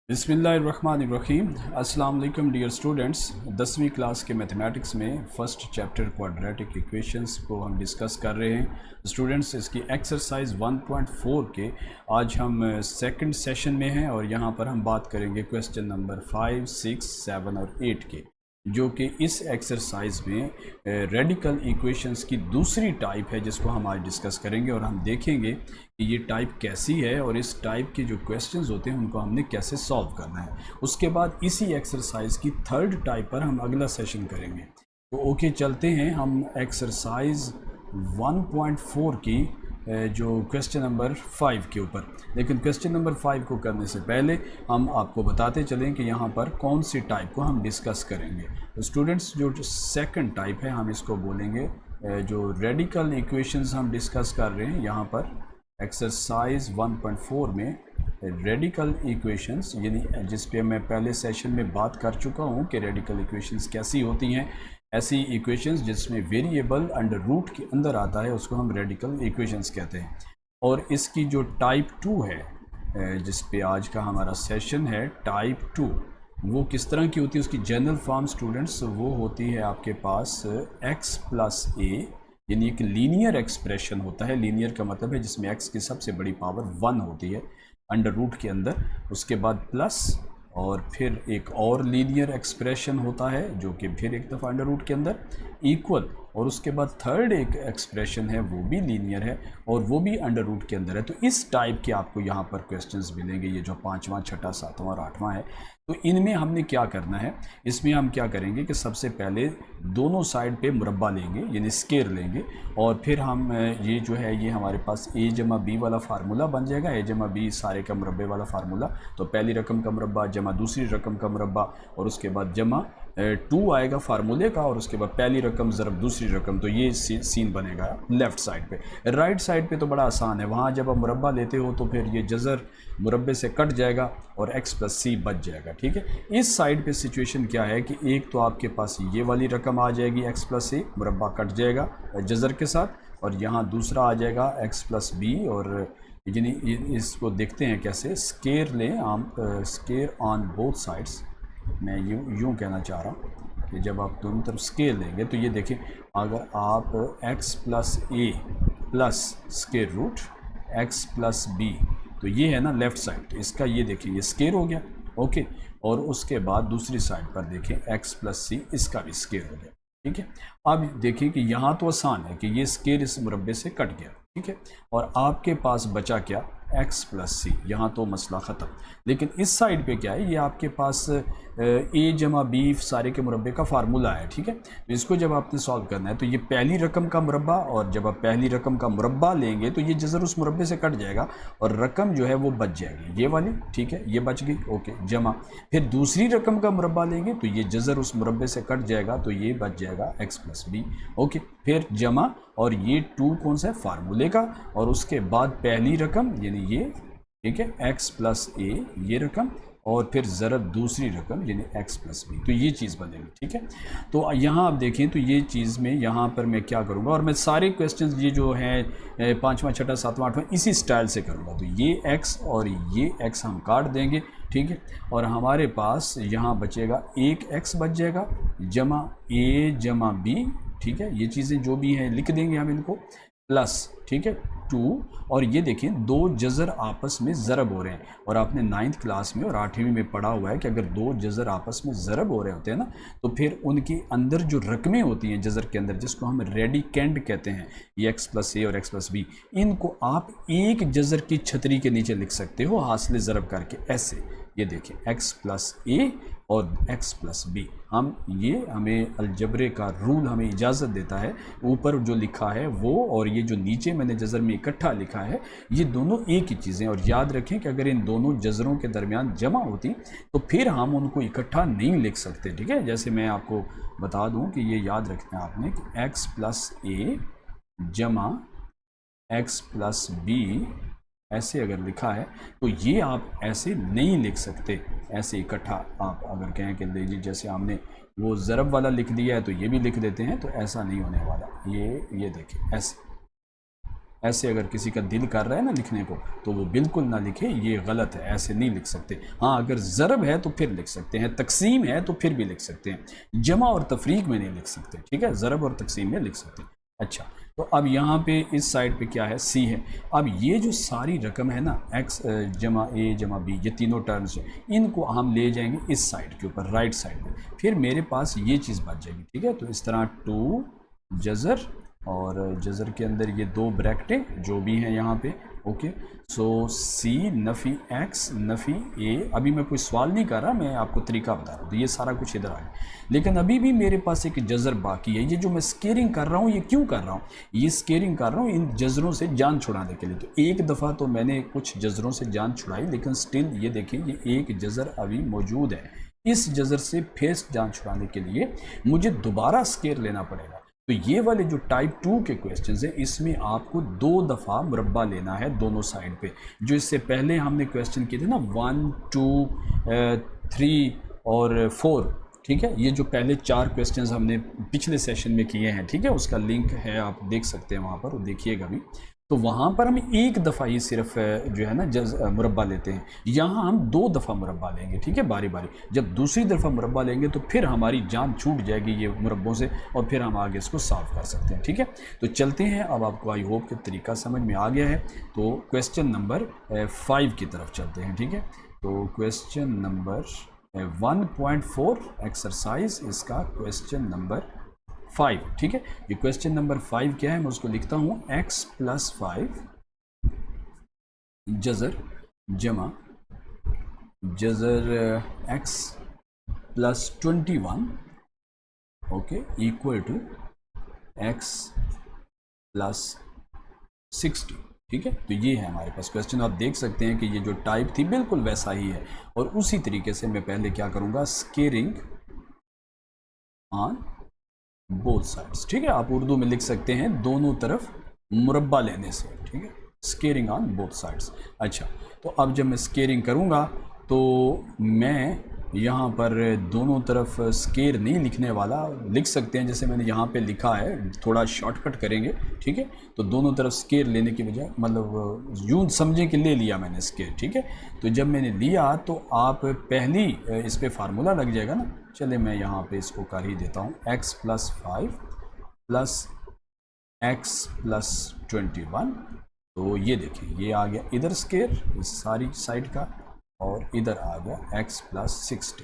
बिस्मिल्लाहिर्रहमानिर्रहीम। अस्सलाम वालेकुम डियर स्टूडेंट्स। 10वीं क्लास के मैथमेटिक्स में फ़र्स्ट चैप्टर क्वाड्रेटिक इक्वेशंस को हम डिस्कस कर रहे हैं। स्टूडेंट्स, इसकी एक्सरसाइज 1.4 के आज हम सेकंड सेशन में हैं और यहाँ पर हम बात करेंगे क्वेश्चन नंबर 5, 6, 7 और 8 के, जो कि इस एक्सरसाइज में रेडिकल इक्वेशंस की दूसरी टाइप है जिसको हम आज डिस्कस करेंगे और हम देखेंगे कि ये टाइप कैसी है और इस टाइप के जो क्वेश्चंस होते हैं उनको हमने कैसे सॉल्व करना है। उसके बाद इसी एक्सरसाइज की थर्ड टाइप पर हम अगला सेशन करेंगे। तो ओके, चलते हैं हम एक्सरसाइज 1.4 की जो क्वेश्चन नंबर 5 के ऊपर। लेकिन क्वेश्चन नंबर 5 को करने से पहले हम आपको बताते चलें कि यहाँ पर कौन सी टाइप को हम डिस्कस करेंगे। तो स्टूडेंट्स, जो सेकंड टाइप है हम इसको बोलेंगे जो रेडिकल इक्वेशंस हम डिस्कस कर रहे हैं यहाँ पर एक्सरसाइज 1.4 में रेडिकल इक्वेशंस, यानी जिस पे मैं पहले सेशन में बात कर चुका हूँ कि रेडिकल इक्वेशंस कैसी होती हैं। ऐसी इक्वेशंस जिसमें वेरिएबल अंडर रूट के अंदर आता है उसको हम रेडिकल इक्वेशंस कहते हैं। और इसकी जो टाइप 2 है जिस पे आज का हमारा सेशन है, टाइप 2, वो किस तरह की होती है, उसकी जनरल फॉर्म स्टूडेंट्स वो होती है आपके पास x प्लस ए, यानी एक लीनियर एक्सप्रेशन होता है। लीनियर का मतलब है जिसमें x की सबसे बड़ी पावर 1 होती है अंडर रूट के अंदर, उसके बाद प्लस और फिर एक और लीनियर एक्सप्रेशन होता है जो कि फिर एक दफ़ा अंडर रूट के अंदर इक्वल, और उसके बाद थर्ड एक एक्सप्रेशन है वो भी लीनियर है और वो भी अंडर रूट के अंदर है। तो इस टाइप के आपको यहाँ पर क्वेश्चंस मिलेंगे, ये जो 5वां, 6वां, 7वां और 8वां है। तो इनमें हमने क्या करना है, इसमें हम क्या करेंगे कि सबसे पहले दोनों साइड पे मुरब्बा लेंगे यानी स्केयर लेंगे, और फिर हम ये जो है ये हमारे पास a जमा b वाला फार्मूला बन जाएगा। a जमा b सारे का मुरब्बे वाला फार्मूला, तो पहली रकम का मुरब्बा जमा दूसरी रकम का मुरब्बा और उसके बाद जमा 2 आएगा फार्मूले का और उसके बाद पहली रकम ज़रब दूसरी रकम। तो ये सीन बनेगा लेफ़्ट साइड पे। राइट साइड पे तो बड़ा आसान है, वहाँ जब आप मुरब्बा लेते हो तो फिर ये जज़र मुरब्बे से कट जाएगा और x प्लस c बच जाएगा। ठीक है, इस साइड पे सिचुएशन क्या है कि एक तो आपके पास ये वाली रकम आ जाएगी x प्लस c, मुरब्बा कट जाएगा जज़र के साथ, और यहाँ दूसरा आ जाएगा x प्लस b। और यानी इसको देखते हैं कैसे, स्केयर लें हम, स्केयर ऑन बोथ साइड्स। मैं यूँ कहना चाह रहा हूँ कि जब आप दोनों तरफ स्केयर लेंगे तो ये देखें, अगर आप x plus a plus square root x plus b, तो ये है ना लेफ़्ट साइड, तो इसका ये देखें ये स्केयर हो गया। ओके, और उसके बाद दूसरी साइड पर देखें x प्लस सी, इसका भी स्केयर हो गया। ठीक है, अब देखें कि यहाँ तो आसान है कि ये स्केयर इस मुरब्बे से कट गया। ठीक है, और आपके पास बचा क्या, x प्लस सी, यहाँ तो मसला ख़त्म। लेकिन इस साइड पे क्या है, ये आपके पास a जमा b सारे के मुरब्बे का फार्मूला है। ठीक है, तो इसको जब आपने सॉल्व करना है तो ये पहली रकम का मुरब्बा, और जब आप पहली रकम का मुरब्बा लेंगे तो ये जज़र उस मुरब्बे से कट जाएगा और रकम जो है वो बच जाएगी, ये वाली। ठीक है, ये बच गई। ओके, जमा फिर दूसरी रकम का मुरब्बा लेंगे तो ये जज़र उस मुरब्बे से कट जाएगा, तो ये बच जाएगा x प्लस बी। ओके, फिर जमा, और ये 2 कौन सा है, फार्मूले का, और उसके बाद पहली रकम यानी ये, ठीक है, x प्लस ए ये रकम, और फिर ज़रब दूसरी रकम यानी x प्लस बी, तो ये चीज़ बनेगी। ठीक है, तो यहाँ आप देखें तो ये चीज़ में यहाँ पर मैं क्या करूँगा, और मैं सारे क्वेश्चंस ये जो हैं 5वां, 6वां, 7वां, 8वां इसी स्टाइल से करूँगा। तो ये x और ये x हम काट देंगे। ठीक है, और हमारे पास यहाँ बचेगा एक x बच जाएगा, जमा a जमा b। ठीक है, ये चीज़ें जो भी हैं लिख देंगे हम इनको, प्लस, ठीक है, 2, और ये देखें दो जज़र आपस में ज़रब हो रहे हैं, और आपने 9th क्लास में और 8वीं में पढ़ा हुआ है कि अगर दो जज़र आपस में ज़रब हो रहे होते हैं ना, तो फिर उनके अंदर जो रकमें होती हैं जज़र के अंदर, जिसको हम रेडिकेंड कहते हैं, ये x प्लस ए और x प्लस बी, इनको आप एक जज़र की छतरी के नीचे लिख सकते हो हासिल ज़रब करके, ऐसे। ये देखें x प्लस ए और x प्लस बी, हम ये हमें अलजबरे का रूल हमें इजाज़त देता है, ऊपर जो लिखा है वो और ये जो नीचे मैंने जज़र में इकट्ठा लिखा है ये दोनों एक ही चीज़ें। और याद रखें कि अगर इन दोनों जज़रों के दरमियान जमा होती तो फिर हम उनको इकट्ठा नहीं लिख सकते। ठीक है, जैसे मैं आपको बता दूं कि ये याद रखना है आपने कि x प्लस ए जमा x प्लस बी ऐसे अगर लिखा है तो ये आप ऐसे नहीं लिख सकते, ऐसे इकट्ठा। आप अगर कहें कि लीजिए जैसे हमने वो ज़रब वाला लिख दिया है तो ये भी लिख देते हैं, तो ऐसा नहीं होने वाला। ये देखिए ऐसे, ऐसे अगर किसी का दिल कर रहा है ना लिखने को तो वो बिल्कुल ना लिखे, ये गलत है, ऐसे नहीं लिख सकते। हाँ अगर ज़रब है तो फिर लिख सकते हैं, तकसीम है तो फिर भी लिख सकते हैं, जमा और तफरीक में नहीं लिख सकते, ठीक है, ज़रब और तकसीम में लिख सकते हैं। अच्छा तो अब यहाँ पे इस साइड पे क्या है, सी है। अब ये जो सारी रकम है ना एक्स जमा ए जमा बी, ये तीनों टर्म्स हैं, इनको हम ले जाएंगे इस साइड के ऊपर, राइट साइड पे, फिर मेरे पास ये चीज़ बच जाएगी, ठीक है। तो इस तरह टू जज़र, और जज़र के अंदर ये दो ब्रैकेटें जो भी हैं यहाँ पे, ओके। सो सी नफ़ी एक्स नफ़ी ए, अभी मैं कोई सवाल नहीं कर रहा, मैं आपको तरीका बता रहा हूँ, तो ये सारा कुछ इधर आ गया। लेकिन अभी भी मेरे पास एक जज़र बाकी है। ये जो मैं स्केयरिंग कर रहा हूँ, ये क्यों कर रहा हूँ, ये स्केयरिंग कर रहा हूँ इन जज़रों से जान छुड़ाने के लिए। तो एक दफ़ा तो मैंने कुछ जज़रों से जान छुड़ाई, लेकिन स्टिल ये देखिए ये एक जज़र अभी मौजूद है। इस जज़र से फेस जान छुड़ाने के लिए मुझे दोबारा स्केयर लेना पड़ेगा। तो ये वाले जो टाइप 2 के क्वेश्चंस हैं, इसमें आपको 2 दफ़ा मुरब्बा लेना है दोनों साइड पे। जो इससे पहले हमने क्वेश्चन किए थे ना 1 2 3 और 4, ठीक है, ये जो पहले 4 क्वेश्चंस हमने पिछले सेशन में किए हैं, ठीक है, उसका लिंक है, आप देख सकते हैं वहाँ पर, देखिएगा भी। तो वहाँ पर हम एक दफ़ा ही सिर्फ जो है ना मुरब्बा लेते हैं, यहाँ हम 2 दफ़ा मुरब्बा लेंगे, ठीक है, बारी बारी। जब दूसरी दफ़ा मुरब्बा लेंगे तो फिर हमारी जान छूट जाएगी ये मुरब्बों से, और फिर हम आगे इसको सॉल्व कर सकते हैं, ठीक है। तो चलते हैं, अब आपको आई होप कि तरीका समझ में आ गया है। तो क्वेश्चन नंबर 5 की तरफ चलते हैं, ठीक है। तो क्वेश्चन नंबर 1.4 एक्सरसाइज, इसका क्वेश्चन नंबर 5, ठीक है। ये क्वेश्चन नंबर 5 क्या है, मैं उसको लिखता हूं x+5 जज़र जमा जज़र x+21, okay, equal to x+60, ठीक है। तो ये है हमारे पास क्वेश्चन। आप देख सकते हैं कि ये जो टाइप थी बिल्कुल वैसा ही है, और उसी तरीके से मैं पहले क्या करूंगा, स्केयरिंग ऑन बोथ साइड्स, ठीक है। आप उर्दू में लिख सकते हैं दोनों तरफ मुरब्बा लेने से, ठीक है, स्केयरिंग ऑन बोथ साइड्स। अच्छा तो अब जब मैं स्केयरिंग करूंगा तो मैं यहाँ पर दोनों तरफ स्केयर नहीं लिखने वाला, लिख सकते हैं जैसे मैंने यहाँ पे लिखा है, थोड़ा शॉर्टकट करेंगे, ठीक है। तो दोनों तरफ स्केयर लेने की बजाय, मतलब यूँ समझें कि ले लिया मैंने स्केयर, ठीक है। तो जब मैंने लिया तो आप पहली इस पर फार्मूला लग जाएगा ना, चले मैं यहाँ पे इसको कर ही देता हूँ, x+5 प्लस x+21। तो ये देखिए ये आ गया इधर स्केयर इस सारी साइड का, और इधर आ गया x+60,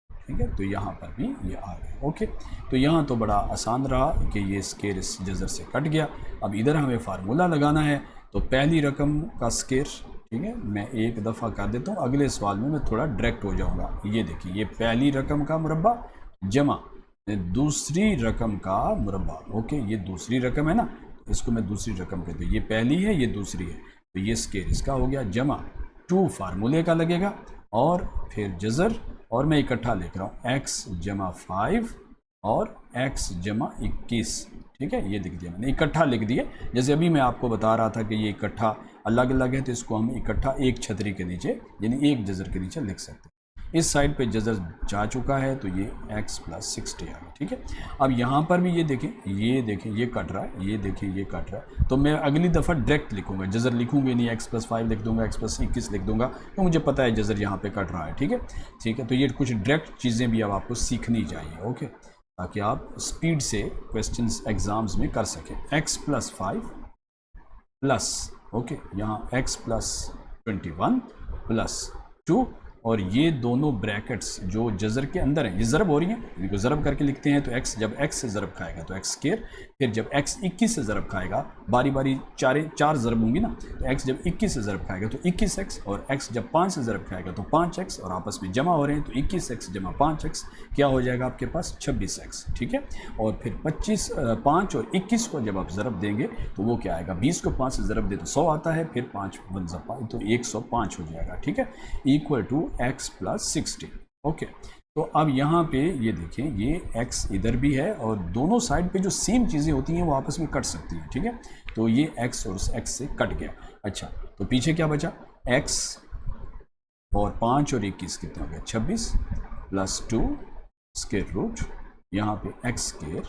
ठीक है। तो यहाँ पर भी ये आ गया, ओके। तो यहाँ तो बड़ा आसान रहा कि ये स्केयर इस जज़र से कट गया। अब इधर हमें फार्मूला लगाना है, तो पहली रकम का स्केयर, ठीक है, मैं एक दफ़ा कर देता हूँ, अगले सवाल में मैं थोड़ा डायरेक्ट हो जाऊँगा। ये देखिए ये पहली रकम का मुरब्बा जमा दूसरी रकम का मुरब्बा, ओके, ये दूसरी रकम है ना, इसको मैं दूसरी रकम कहता हूँ, ये पहली है ये दूसरी है, तो ये स्केयर इसका हो गया, जमा 2 फार्मूले का लगेगा, और फिर जज़र, और मैं इकट्ठा लिख रहा हूँ x+5 और x+21, ठीक है। ये लिख दिया मैंने, इकट्ठा लिख दिया, जैसे अभी मैं आपको बता रहा था कि ये इकट्ठा अलग अलग है, तो इसको हम इकट्ठा एक छतरी के नीचे यानी एक जज़र के नीचे लिख सकते हैं। इस साइड पे जज़र जा चुका है, तो ये x+60 आ गया, ठीक है। अब यहाँ पर भी ये देखें ये कट रहा है, ये देखिए ये कट रहा है, तो मैं अगली दफ़ा डायरेक्ट लिखूंगा, जज़र लिखूंगे नहीं, x+5 लिख दूंगा, x+21 लिख दूंगा, तो मुझे पता है जज़र यहाँ पे कट रहा है, ठीक है, ठीक है। तो ये कुछ डायरेक्ट चीज़ें भी अब आपको सीखनी चाहिए, ओके, ताकि आप स्पीड से क्वेश्चंस एग्जाम्स में कर सकें। x+5 प्लस, ओके, यहाँ x+21 प्लस 2, और ये दोनों ब्रैकेट्स जो जज़र के अंदर हैं, ये ज़रब हो रही हैं, इनको ज़रब करके लिखते हैं। तो x जब x से ज़रब खाएगा तो x स्केयर, फिर जब x 21 से ज़रब खाएगा, बारी बारी चार ज़रब होंगी ना, तो x जब 21 से ज़रब खाएगा तो 21x, और x जब 5 से ज़रब खाएगा तो 5x, और आपस में जमा हो रहे हैं, तो 21x जमा 5x क्या हो जाएगा आपके पास, 26x, ठीक है। और फिर 5 और 21 को जब आप ज़रब देंगे तो वो क्या आएगा, 20 को 5 से ज़रब दे तो 100 आता है, फिर 5 1 5 तो 105 हो जाएगा, ठीक है, इक्वल टू x+60, ओके। तो अब यहाँ पे ये देखें, ये x इधर भी है, और दोनों साइड पे जो सेम चीज़ें होती हैं वो आपस में कट सकती हैं, ठीक है। तो ये x और x से कट गया। अच्छा तो पीछे क्या बचा, x और 5 और 21 कितना हो गया, 26 प्लस 2 स्क्वायर रूट, यहाँ पे x square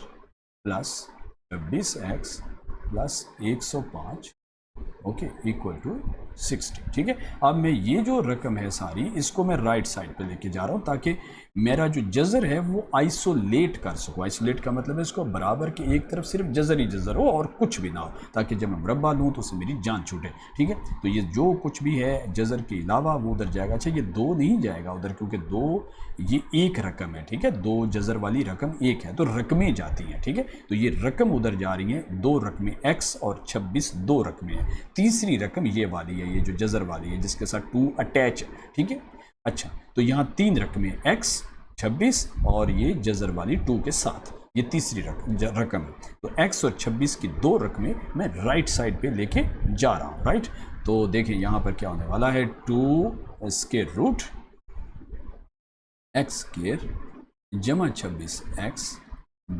plus 26x plus 105 okay, equal to 60। ठीक है, अब मैं ये जो रकम है सारी, इसको मैं राइट साइड पे लेके जा रहा हूँ ताकि मेरा जो जज़र है वो आइसोलेट कर सकूँ। आइसोलेट का मतलब है इसको बराबर के एक तरफ सिर्फ जज़र ही जज़र हो और कुछ भी ना हो, ताकि जब मैं मुरब्बा लूँ तो उससे मेरी जान छूटे। ठीक है, तो ये जो कुछ भी है जज़र के अलावा वो उधर जाएगा। अच्छा, ये 2 नहीं जाएगा उधर, क्योंकि 2 ये एक रकम है। ठीक है, 2 जज़र वाली रकम एक है, तो रकमें जाती हैं। ठीक है, तो ये रकम उधर जा रही हैं, 2 रकमें x और 26 2 रकमें हैं। तीसरी रकम ये वाली है, ये जो जज़र वाली है जिसके साथ 2 अटैच है। ठीक है, अच्छा, तो यहाँ 3 रकमें x 26 और ये जज़र वाली 2 के साथ, ये तीसरी रकम है। तो x और 26 की 2 रकमें मैं राइट साइड पे लेके जा रहा हूँ। राइट, तो देखिए यहाँ पर क्या होने वाला है, 2 स्क्वायर रूट x स्क्वायर जमा 26x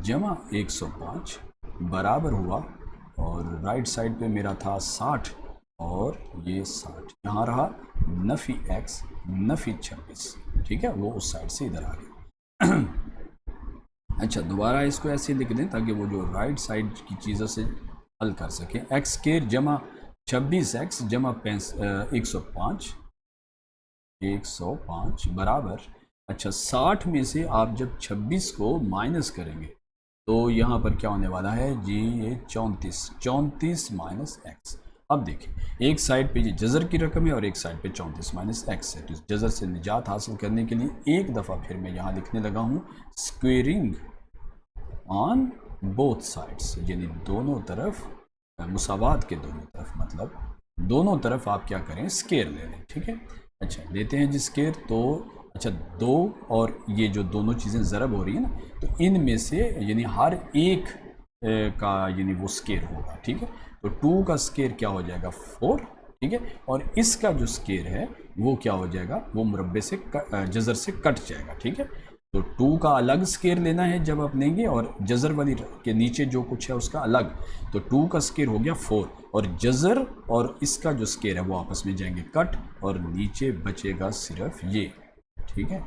जमा 105 बराबर हुआ, और राइट साइड पे मेरा था 60 और ये 60 यहाँ रहा, नफ़ी x नफ़ी 26। ठीक है, वो उस साइड से इधर आ गया। अच्छा, दोबारा इसको ऐसे लिख दें ताकि वो जो राइट साइड की चीज़ों से हल कर सकें। एक्स स्क्वायर जमा 26x जमा 105 बराबर, अच्छा 60 में से आप जब 26 को माइनस करेंगे तो यहाँ पर क्या होने वाला है जी, ये 34 माइनस एक्स। अब देखिए, एक साइड पे ये जज़र की रकम है और एक साइड पे 34 माइनस एक्स है। तो इस जज़र से निजात हासिल करने के लिए एक दफ़ा फिर मैं यहाँ लिखने लगा हूँ स्क्वेयरिंग ऑन बोथ साइड्स, यानी दोनों तरफ, मुसावात के दोनों तरफ, मतलब दोनों तरफ आप क्या करें, स्क्वायर ले लें। ठीक है, अच्छा लेते हैं जी स्क्वायर। तो अच्छा, 2 और ये जो दोनों चीज़ें ज़रब हो रही है ना, तो इनमें से यानी हर एक का यानी वो स्क्वायर होगा। ठीक है, तो 2 का स्क्वायर क्या हो जाएगा 4। ठीक है, और इसका जो स्क्वायर है वो क्या हो जाएगा, वो मुरब्बे से जज़र से कट जाएगा। ठीक है, तो 2 का अलग स्क्वायर लेना है जब आप लेंगे, और जज़र वाली के नीचे जो कुछ है उसका अलग। तो 2 का स्क्वायर हो गया 4, और जज़र और इसका जो स्क्वायर है वो आपस में जाएंगे कट, और नीचे बचेगा सिर्फ ये। ठीक है,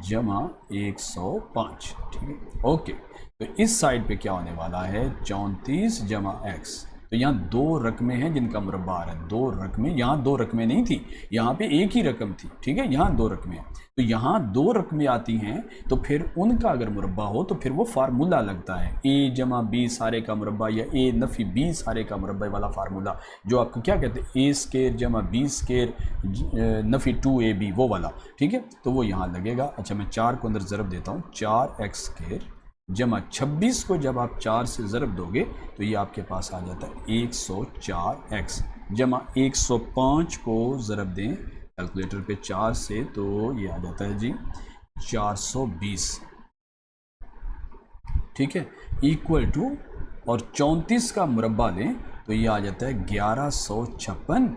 जमा 105। ठीक है, ओके, तो इस साइड पे क्या होने वाला है, 34 जमा x। तो यहाँ 2 रकमें हैं जिनका मुरब्बा आ रहा है, 2 रकमें, यहाँ 2 रकमें नहीं थी, यहाँ पे एक ही रकम थी। ठीक है, यहाँ 2 रकमें हैं, तो यहाँ 2 रकमें आती हैं, तो फिर उनका अगर मुरब्बा हो तो फिर वो फार्मूला लगता है, a जमा b सारे का मुरब्बा, या a नफ़ी b सारे का मुरब्बा वाला फार्मूला, जो आपको क्या कहते हैं, a स्क्वायर जमा b स्क्वायर नफ़ी 2ab, वो वाला। ठीक है, तो वो यहाँ लगेगा। अच्छा, मैं 4 को अंदर ज़रब देता हूँ, 4x स्क्वायर जमा 26 को जब आप 4 से ज़रब दोगे तो ये आपके पास आ जाता है 104x जमा 105 को ज़रब दें कैलकुलेटर पे 4 से, तो ये आ जाता है जी 420। ठीक है, इक्वल टू, और 34 का मुरब्बा लें तो ये आ जाता है 1156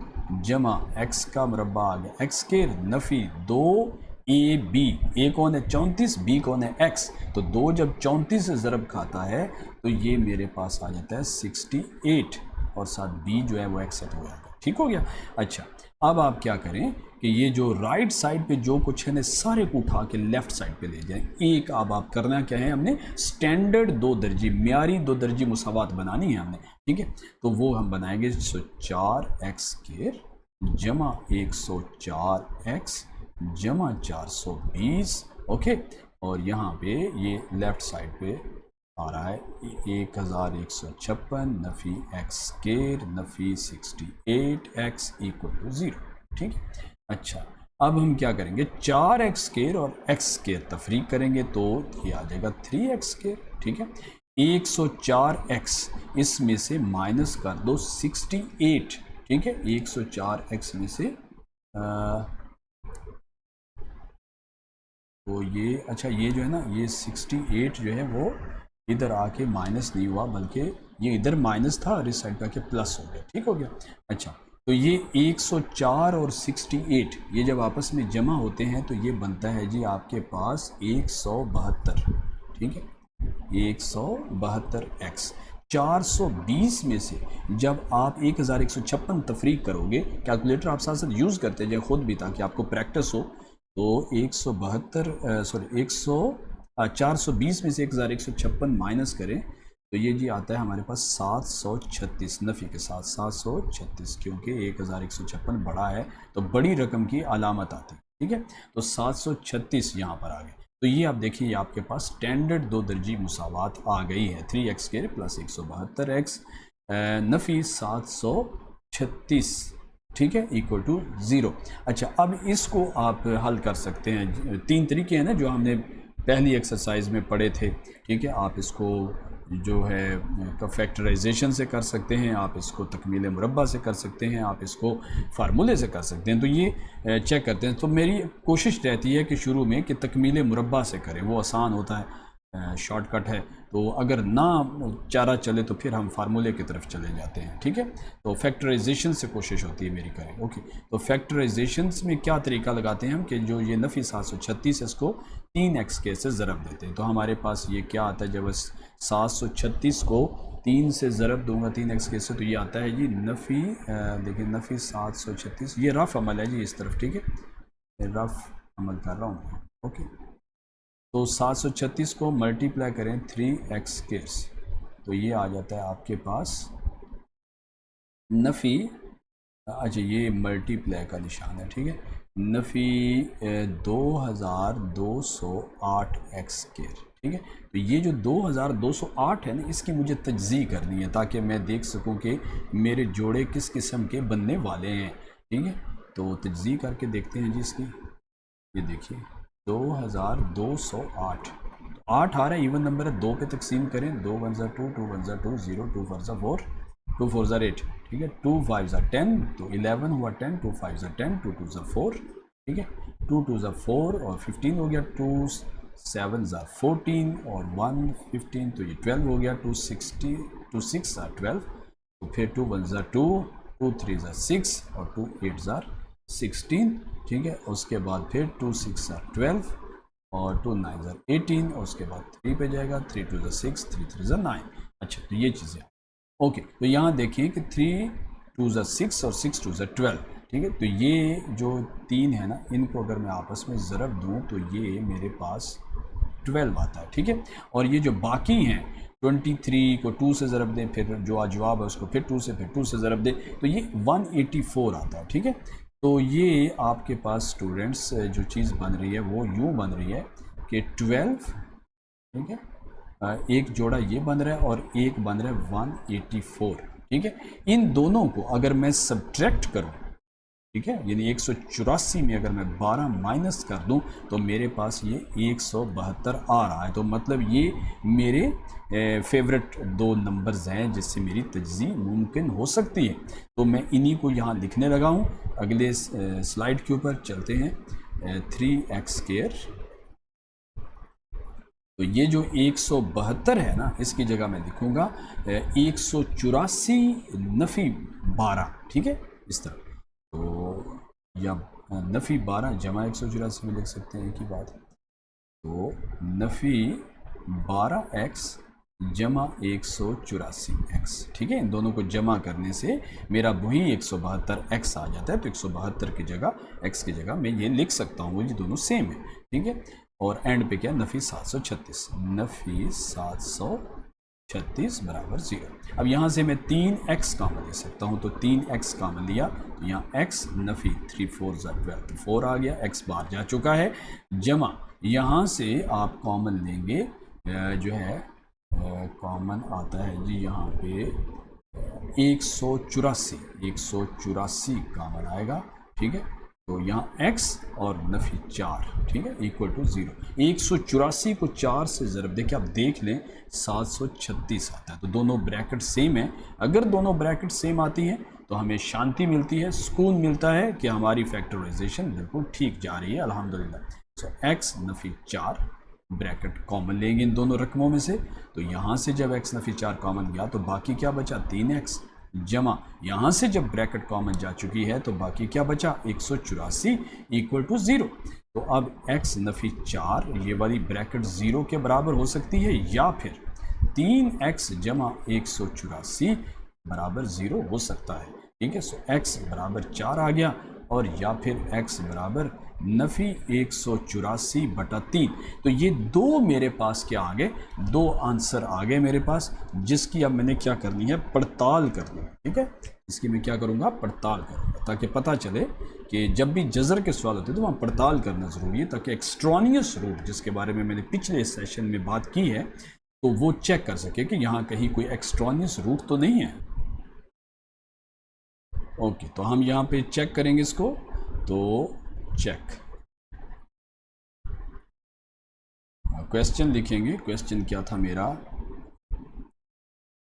जमा x का मुरब्बा आ गया x के नफ़ी 2 ए बी, ए कौन है 34, बी कौन है x, तो 2 जब 34 से ज़रब खाता है तो ये मेरे पास आ जाता है 68, और साथ b जो है वो एक्सेप्ट हो जाता है। ठीक हो गया। अच्छा, अब आप क्या करें कि ये जो राइट साइड पे जो कुछ है ना, सारे को उठा के लेफ़्ट साइड पे ले जाएं। एक अब आप करना क्या है, हमने स्टैंडर्ड 2 दर्जी, म्यारी 2 दर्जी मुसावात बनानी है हमने। ठीक है, तो वो हम बनाएंगे 4x स्क्वायर जमा 104x जमा 420। ओके, और यहाँ पे ये लेफ़्ट साइड पे आ रहा है 1156 नफ़ी x स्क्वायर नफ़ी 68x इक्वल टू 0। ठीक है, अच्छा अब हम क्या करेंगे, 4x स्क्वायर और x स्क्वायर तफरीक करेंगे तो ये आ जाएगा 3x स्क्वायर। ठीक है, 104x इसमें से माइनस कर दो 68। ठीक है, 104x में से तो ये, अच्छा ये जो है ना, ये 68 जो है वो इधर आके माइनस नहीं हुआ, बल्कि ये इधर माइनस था और इस साइड पे आके प्लस हो गया। ठीक हो गया। अच्छा, तो ये 104 और 68 ये जब आपस में जमा होते हैं तो ये बनता है जी आपके पास 172। ठीक है, 172x। 420 में से जब आप 1156 तफरीक करोगे, कैलकुलेटर आप साथ साथ यूज़ करते जाए खुद भी ताकि आपको प्रैक्टिस हो, तो 420 में से 1156 माइनस करें तो ये जी आता है हमारे पास 736 नफ़ी के साथ 736, क्योंकि 1156 बड़ा है तो बड़ी रकम की अलामत आती है, ठीक है। तो 736 यहाँ पर आ गए। तो ये आप देखिए आपके पास स्टैंडर्ड दो दर्जी मुसावात आ गई है, 3x² प्लस 172x नफ़ी 736, ठीक है, इक्वल टू 0। अच्छा, अब इसको आप हल कर सकते हैं, तीन तरीके हैं ना जो हमने पहली एक्सरसाइज में पढ़े थे, ठीक है। आप इसको जो है फैक्टराइजेशन से कर सकते हैं, आप इसको तकमील मुरब्बा से कर सकते हैं, आप इसको फार्मूले से कर सकते हैं। तो ये चेक करते हैं। तो मेरी कोशिश रहती है कि शुरू में कि तकमील मुरब्बा से करें, वो आसान होता है, शॉर्टकट है। तो अगर ना चारा चले तो फिर हम फार्मूले की तरफ चले जाते हैं, ठीक है। तो फैक्टराइजेशन से कोशिश होती है मेरी करें, ओके। तो फैक्टराइजेशन में क्या तरीका लगाते हैं हम कि जो ये नफ़ी 736 इसको 3x² से ज़रब देते हैं। तो हमारे पास ये क्या आता है, जब 736 को 3 से ज़रब दूंगा 3x² से, तो ये आता है जी नफ़ी, देखिए नफ़ी 736, ये रफ़ अमल है जी इस तरफ, ठीक है, रफ़ अमल कर रहा हूँ, ओके। तो 736 को मल्टीप्लाई करें 3x², तो ये आ जाता है आपके पास नफ़ी, अच्छा ये मल्टीप्लाई का निशान है, ठीक है, नफ़ी 2208x², ठीक है। तो ये जो 2208 है ना, इसकी मुझे तज्ज़ी करनी है ताकि मैं देख सकूं कि मेरे जोड़े किस किस्म के बनने वाले हैं, ठीक है। तो तज्ज़ी करके देखते हैं जी इसकी, ये देखिए 2208, तो 8 आ रहा है, इवन नंबर है, 2 पे तकसीम करें, 2 1 2, 2 1 2, 0, 2 4 4, 2 4 8, ठीक है, 2 5 10, तो 11 हुआ 10, 2 5 10, 2 2 4, ठीक है, 2 2 4 और 15 हो गया, 2 7 14 और 1 15, तो ये 12 हो गया, 2 6 12, तो फिर 2 1 2, 2 3 6 और 2 8 16, ठीक है। उसके बाद फिर 2 6 12 और 2 9 18, और उसके बाद 3 पे जाएगा, 3 2 6, 3 3 9। अच्छा, तो ये चीज़ें ओके। तो यहाँ देखिए कि 3 2 6 और 6 2 12, ठीक है। तो ये जो तीन है ना, इनको अगर मैं आपस में ज़रब दूँ तो ये मेरे पास 12 आता है, ठीक है। और ये जो बाकी हैं 23 को 2 से ज़रब दें, फिर जो जवाब है उसको फिर 2 से, फिर 2 से ज़रब दें, तो ये 184 आता है, ठीक है। तो ये आपके पास स्टूडेंट्स जो चीज़ बन रही है वो यूँ बन रही है कि 12, ठीक है, एक जोड़ा ये बन रहा है और एक बन रहा है 184, ठीक है। इन दोनों को अगर मैं सब्ट्रैक्ट करूं, ठीक है, यानी 184 में अगर मैं 12 माइनस कर दूं तो मेरे पास ये 172 आ रहा है। तो मतलब ये मेरे फेवरेट दो नंबर्स हैं जिससे मेरी तज्ज़ी मुमकिन हो सकती है। तो मैं इन्हीं को यहाँ लिखने लगा हूँ। अगले स्लाइड के ऊपर चलते हैं, 3x², तो ये जो 172 है ना, इसकी जगह मैं लिखूंगा 184 नफ़ी 12, ठीक है, इस तरह। तो या नफ़ी 12 जमा 184 में लिख सकते हैं, एक ही बात है। तो नफ़ी 12x जमा 184x, ठीक है। इन दोनों को जमा करने से मेरा वही 172x आ जाता है। तो 172 की जगह x की जगह मैं ये लिख सकता हूँ, ये दोनों सेम है, ठीक है। और एंड पे क्या, नफ़ी 736, नफ़ी 736 बराबर 0। अब यहाँ से मैं 3x कामन ले सकता हूँ, तो 3x कामन लिया तो यहाँ x नफ़ी 3 4 12, तो 4 आ गया, x बाहर जा चुका है, जमा यहाँ से आप कॉमन लेंगे, जो है कॉमन आता है जी यहाँ पे 184 कॉमन आएगा, ठीक है। तो यहाँ x और नफ़ी 4, ठीक है, इक्वल टू 0। 184 को 4 से ज़रब देखिए, आप देख लें 736 आता है। तो दोनों ब्रैकेट सेम है। अगर दोनों ब्रैकेट सेम आती हैं तो हमें शांति मिलती है, सुकून मिलता है कि हमारी फैक्टराइजेशन बिल्कुल ठीक जा रही है, अल्हम्दुलिल्लाह। सो x नफ़ी 4 ब्रैकेट कॉमन लेंगे इन दोनों रकमों में से। तो यहाँ से जब x नफ़ी 4 कॉमन गया तो बाकी क्या बचा, 3x, जमा यहाँ से जब ब्रैकेट कॉमन जा चुकी है तो बाकी क्या बचा, 184 इक्वल टू 0। तो अब x नफ़ी 4 ये वाली ब्रैकेट 0 के बराबर हो सकती है, या फिर 3x जमा 184 बराबर 0 हो सकता है, ठीक है। सो x बराबर 4 आ गया, और या फिर x बराबर नफी 184/3। तो ये दो मेरे पास क्या आ गए, दो आंसर आ गए मेरे पास, जिसकी अब मैंने क्या करनी है, पड़ताल करनी है। ठीक है, इसकी मैं क्या करूँगा, पड़ताल करूँगा, ताकि पता चले कि जब भी जज़र के सवाल होते हैं तो वहाँ पड़ताल करना ज़रूरी है, ताकि एक्स्ट्रॉनियस रूट जिसके बारे में मैंने पिछले सेशन में बात की है तो वो चेक कर सके कि यहाँ कहीं कोई एक्स्ट्रॉनियस रूट तो नहीं है। ओके, तो हम यहाँ पे चेक करेंगे इसको, तो चेक क्वेश्चन लिखेंगे। क्वेश्चन क्या था मेरा,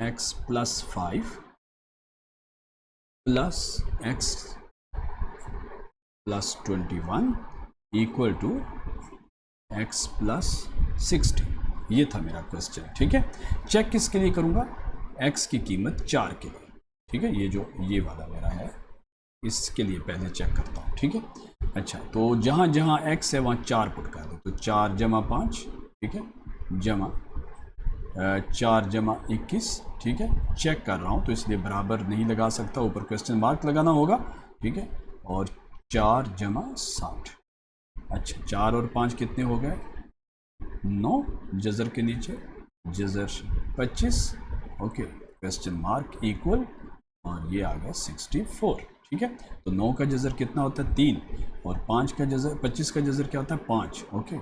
x + 5 plus x + 21 equal to x + 60। ये था मेरा क्वेश्चन। ठीक है, चेक किसके लिए करूँगा, x की कीमत 4 के लिए। ठीक है, ये जो ये वाला मेरा है इसके लिए पहले चेक करता हूँ। ठीक है, अच्छा, तो जहाँ जहाँ x है वहाँ 4 पुट कर दो, तो 4 + 5, ठीक है, जमा 4 + 21। ठीक है, चेक कर रहा हूँ तो इसलिए बराबर नहीं लगा सकता, ऊपर क्वेश्चन मार्क लगाना होगा। ठीक है, और 4 + 60। अच्छा, 4 और 5 कितने हो गए, 9, जज़र के नीचे जज़र 25। ओके, क्वेश्चन मार्क इक्वल, और ये आ गया 64। ठीक है, तो 9 का जज़र कितना होता है, 3, और 5 का जज़र, 25 का जज़र क्या होता है, 5। ओके,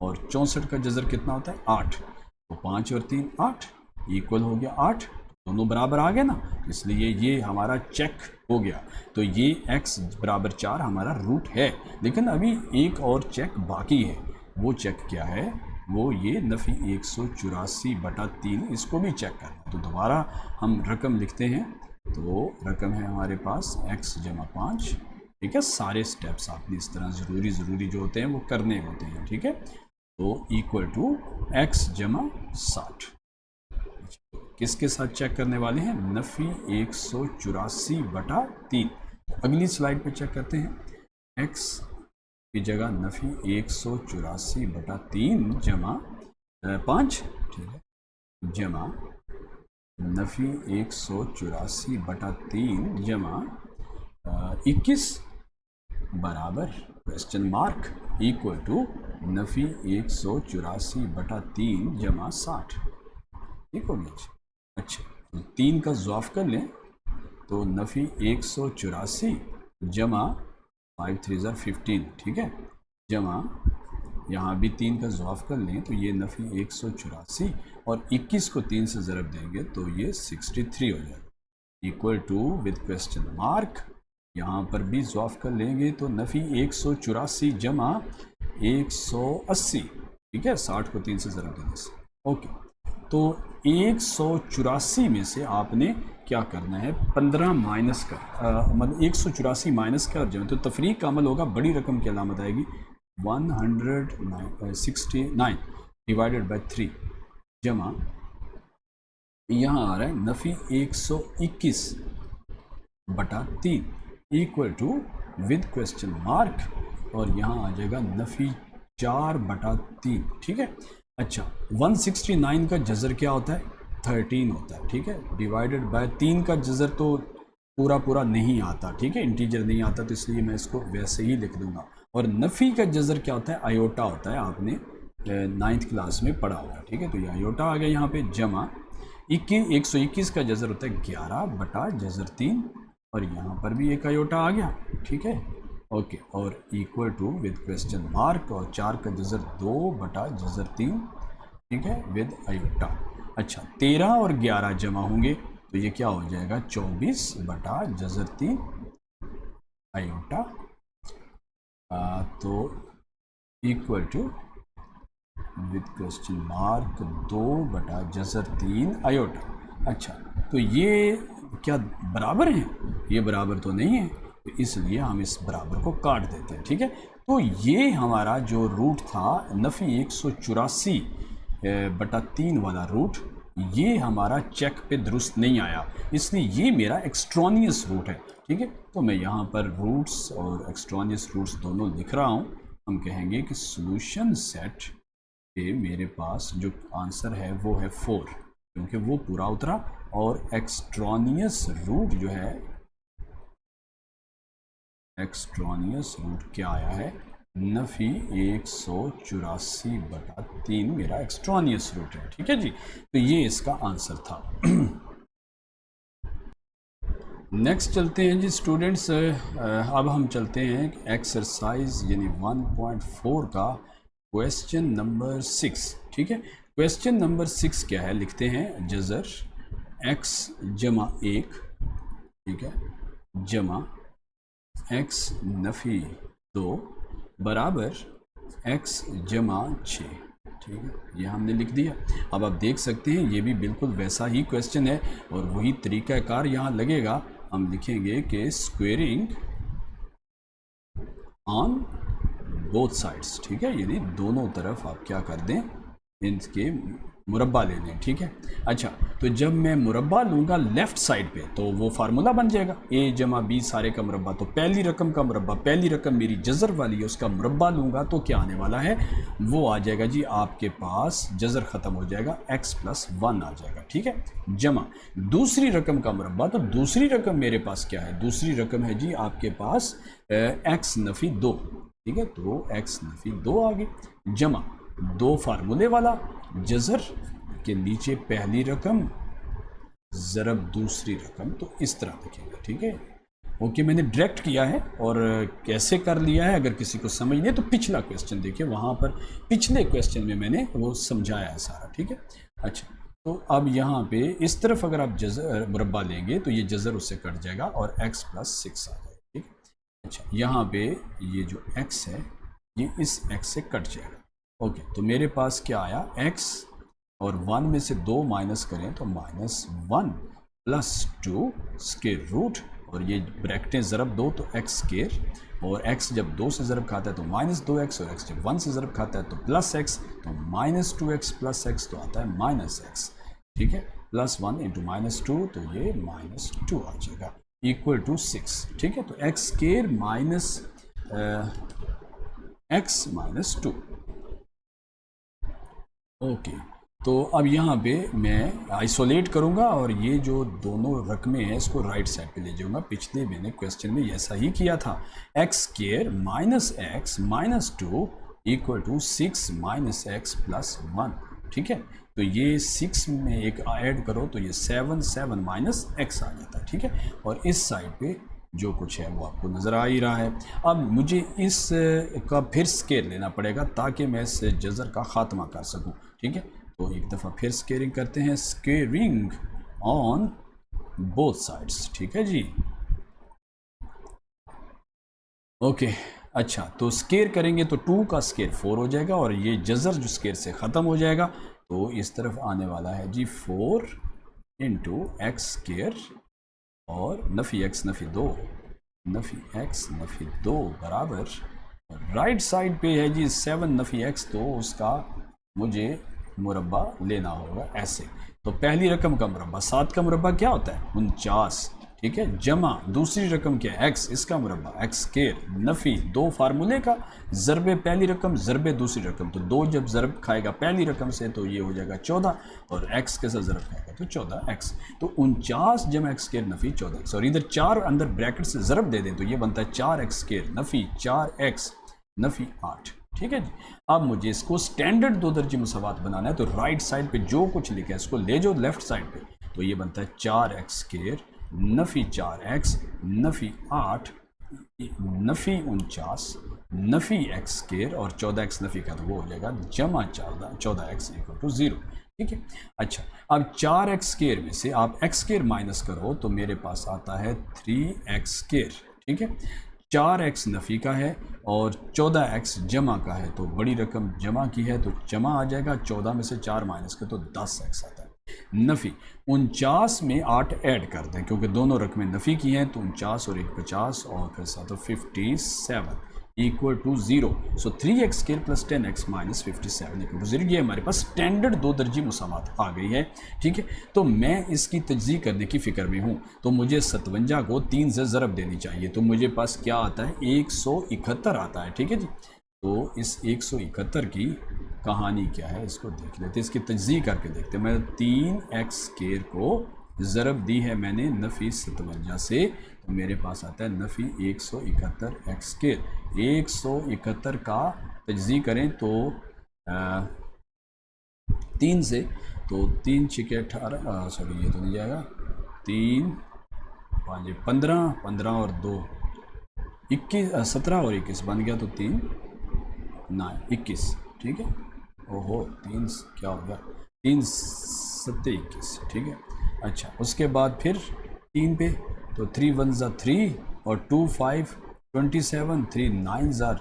और 64 का जज़र कितना होता है, 8। तो 5 और 3 8, इक्वल हो गया 8, दोनों बराबर आ गए ना, इसलिए ये हमारा चेक हो गया। तो ये x = 4 हमारा रूट है। लेकिन अभी एक और चेक बाकी है, वो चेक क्या है, वो ये नफ़ी 184/3, इसको भी चेक करना। तो दोबारा हम रकम लिखते हैं, तो रकम है हमारे पास x + 5। ठीक है, सारे स्टेप्स आपने इस तरह ज़रूरी जो होते हैं वो करने होते हैं। ठीक है, तो इक्वल टू x = 60। किसके साथ चेक करने वाले हैं, नफ़ी 184/3। अगली स्लाइड पे चेक करते हैं, x की जगह नफ़ी 184/3 जमा 5, ठीक है, जमा नफ़ी 184/3 जमा 21 बराबर क्वेश्चन मार्क इक्वल टू नफ़ी 184/3 जमा 60। ठीक हो गया। अच्छा, तो 3 का ज़ॉफ कर लें, तो नफ़ी 184 जमा 5 3 15। ठीक है, जमा यहाँ भी 3 का ज़ॉफ कर लें, तो ये नफ़ी 184 और 21 को 3 से ज़रब देंगे तो ये 63 हो जाएगा, equal to with question mark. यहाँ पर भी ज़ॉफ कर लेंगे तो नफ़ी 184 जमा 180। ठीक है, 60 को 3 से ज़रब देने से। ओके, तो 184 में से आपने क्या करना है, 15 माइनस कर, मतलब 184 माइनस कर जाए तो तफरीक का अमल होगा, बड़ी रकम की अलामत आएगी 169 डिवाइडेड बाय 3 जमा यहाँ आ रहा है नफ़ी 121/3 equal to with question mark, और यहाँ आ जाएगा नफ़ी 4/3। ठीक है, अच्छा, 169 का जज़र क्या होता है, 13 होता है। ठीक है, डिवाइडेड बाय 3 का जज़र तो पूरा नहीं आता। ठीक है, इंटीजर नहीं आता, तो इसलिए मैं इसको वैसे ही लिख दूंगा। और नफ़ी का जज़र क्या होता है, आयोटा होता है, आपने 9th क्लास में पढ़ा होगा। ठीक है, तो ये आयोटा आ गया यहाँ पे, जमा 121 का जज़र होता है 11/जज़र 3, और यहाँ पर भी एक आयोटा आ गया। ठीक है, ओके, और equal to with question mark, और 4 का जज़र 2/जज़र 3। ठीक है, विद आयोटा। अच्छा, 13 और 11 जमा होंगे तो ये क्या हो जाएगा, 24/जज़र 3 आयोटा, तो equal to with question mark 2/जज़र 3 आयोटा। अच्छा, तो ये क्या बराबर है, ये बराबर तो नहीं है, तो इसलिए हम इस बराबर को काट देते हैं। ठीक है, तो ये हमारा जो रूट था नफ़ी 184/3 वाला रूट, ये हमारा चेक पे दुरुस्त नहीं आया, इसलिए ये मेरा एक्स्ट्रॉनियस रूट है। ठीक है, तो मैं यहाँ पर रूट्स और एक्स्ट्रॉनियस रूट्स दोनों लिख रहा हूँ। हम कहेंगे कि सॉल्यूशन सेट पे मेरे पास जो आंसर है वो है 4, क्योंकि वो पूरा उतरा, और एक्स्ट्रॉनियस रूट जो है, एक्स्ट्रॉनियस रूट क्या आया है, नफी 184/3 मेरा एक्सट्रानियस रूट है। ठीक है जी, तो ये इसका आंसर था। नेक्स्ट चलते हैं जी स्टूडेंट्स, अब हम चलते हैं एक्सरसाइज यानी 1.4 का क्वेश्चन नंबर 6। ठीक है, क्वेश्चन नंबर 6 क्या है, लिखते हैं जज़र x जमा 1, ठीक है, जमा x नफ़ी 2 बराबर x जमा 6। ठीक है, ये हमने लिख दिया। अब आप देख सकते हैं ये भी बिल्कुल वैसा ही क्वेश्चन है और वही तरीक़ाकार यहाँ लगेगा। हम लिखेंगे कि स्क्वेयरिंग ऑन बोथ साइड्स। ठीक है, यानी दोनों तरफ आप क्या कर दें, इनके मुरब्बा ले लें। ठीक है, अच्छा, तो जब मैं मुरब्बा लूँगा लेफ़्ट साइड पे तो वो फार्मूला बन जाएगा a जमा b सारे का मुरब्बा। तो पहली रकम का मुरब्बा, पहली रकम मेरी जज़र वाली है, उसका मुरब्बा लूँगा तो क्या आने वाला है, वो आ जाएगा जी आपके पास, जज़र ख़त्म हो जाएगा, x + 1 आ जाएगा। ठीक है, जमा दूसरी रकम का मुरब्बा, तो दूसरी रकम मेरे पास क्या है, दूसरी रकम है जी आपके पास x नफ़ी 2। ठीक है, तो x नफ़ी 2 आ गई, जमा दो फार्मूले वाला, जज़र के नीचे पहली रकम ज़रब दूसरी रकम, तो इस तरह लिखेंगे। ठीक है, ओके, मैंने डायरेक्ट किया है और कैसे कर लिया है, अगर किसी को समझ नहीं तो पिछला क्वेश्चन देखिए, वहाँ पर पिछले क्वेश्चन में मैंने वो समझाया है सारा। ठीक है, अच्छा, तो अब यहाँ पे इस तरफ अगर आप जज़र मुरब्बा लेंगे तो ये जज़र उससे कट जाएगा और x + 6 आ जाएगा। ठीक है, अच्छा, यहाँ पे ये जो x है ये इस x से कट जाएगा। ओके, तो मेरे पास क्या आया, x और 1 में से 2 माइनस करें तो -1 + 2 स्क्वायर रूट, और ये ब्रैकेटें ज़रब 2 तो x स्क्वायर, और x जब 2 से ज़रब खाता है तो -2x, और x जब 1 से ज़रब खाता है तो +x, तो -2x + x तो आता है -x। ठीक है, +1 × -2 तो ये -2 आ जाएगा, = 6। ठीक है, तो x स्क्वायर x - 2। ओके, तो अब यहाँ पे मैं आइसोलेट करूँगा और ये जो दोनों रकमें हैं इसको राइट साइड पे ले जाऊँगा। पिछले मैंने क्वेश्चन में ऐसा ही किया था, x स्क्वायर -x - 2 = 6 - x + 1। ठीक है, तो ये 6 में एक ऐड करो तो ये 7 - x आ जाता है। ठीक है, और इस साइड पे जो कुछ है वो आपको नज़र आ ही रहा है। अब मुझे इस का फिर स्केयर लेना पड़ेगा ताकि मैं इस जज़र का ख़ात्मा कर सकूं। ठीक है, तो एक दफ़ा फिर स्केयरिंग करते हैं, स्केयरिंग ऑन बोथ साइड्स। ठीक है जी, ओके, अच्छा, तो स्केयर करेंगे तो 2 का स्केयर 4 हो जाएगा और ये जज़र जो स्केयर से ख़त्म हो जाएगा, तो इस तरफ आने वाला है जी 4 × x स्केयर और नफ़ी x नफ़ी 2, नफ़ी x नफ़ी 2 बराबर राइट साइड पे है जी 7 नफ़ी x, तो उसका मुझे मुरब्बा लेना होगा ऐसे। तो पहली रकम का मुरब्बा, 7 का मुरब्बा क्या होता है, 49। ठीक है, जमा दूसरी रकम क्या है, x, इसका मुरब्बा x स्क्वायर, नफ़ी 2 फार्मूले का, ज़रबे पहली रकम ज़रबे दूसरी रकम, तो 2 जब ज़रब खाएगा पहली रकम से तो ये हो जाएगा 14, और x के साथ ज़रब खाएगा तो 14x, तो 49 जमा x स्क्वायर नफ़ी 14x, और इधर 4 अंदर ब्रैकेट से ज़रब दे दें तो ये बनता है 4x स्क्वायर नफ़ी 4x नफ़ी 8। ठीक है जी, अब मुझे इसको स्टैंडर्ड 2 दर्जे मुसावात बनाना है, तो राइट साइड पे जो कुछ लिखा है इसको ले जाओ लेफ्ट साइड पे, तो ये बनता है 4x स्क्वायर नफ़ी 4x नफ़ी 8 नफ़ी 49 नफ़ी x स्क्वायर, और 14x नफ़ी का तो वो हो जाएगा जमा 14x = 0। ठीक है, अच्छा, अब 4x स्क्वायर में से आप x स्क्वायर माइनस करो तो मेरे पास आता है 3x स्क्वायर। ठीक है, 4x नफ़ी का है और 14x जमा का है, तो बड़ी रकम जमा की है तो जमा आ जाएगा, 14 में से 4 माइनस कर तो 10x आता है। नफ़ी 49 में 8 ऐड कर दें क्योंकि दोनों रकमें नफ़ी की हैं, तो 49 और 1 50 और फिर साथ 57 = 0। सो 3x स्क्वायर + 10x - 57 = 0। ये हमारे पास स्टैंडर्ड 2 दर्जी मुसावात आ गई है। ठीक है, तो मैं इसकी तज्ज़ीह करने की फ़िक्र में हूँ, तो मुझे 57 को 3 से ज़रब देनी चाहिए, तो मुझे पास क्या आता है, 171 आता है। ठीक है जी, तो इस 171 की कहानी क्या है इसको देख लेते, इसकी तज्ज़ीह करके देखते। मैं 3x स्क्वायर को ज़रब दी है मैंने नफ़ी 57 से, तो मेरे पास आता है नफ़ी 171 एक्स स्क्वायर। 171 का तजज़ी करें तो 3 से, तो 3 छिके 18, सॉरी ये तो नहीं जाएगा, 3 5 15, 15 और 2 21, 17 और 21 बन गया, तो 3 9 21, ठीक है। ओहो 3 क्या हो गया, 3 7 21, ठीक है। अच्छा उसके बाद फिर 3 पे, तो 3 1 ज़ा 3 और 2 5 27, 3 9 ज़ा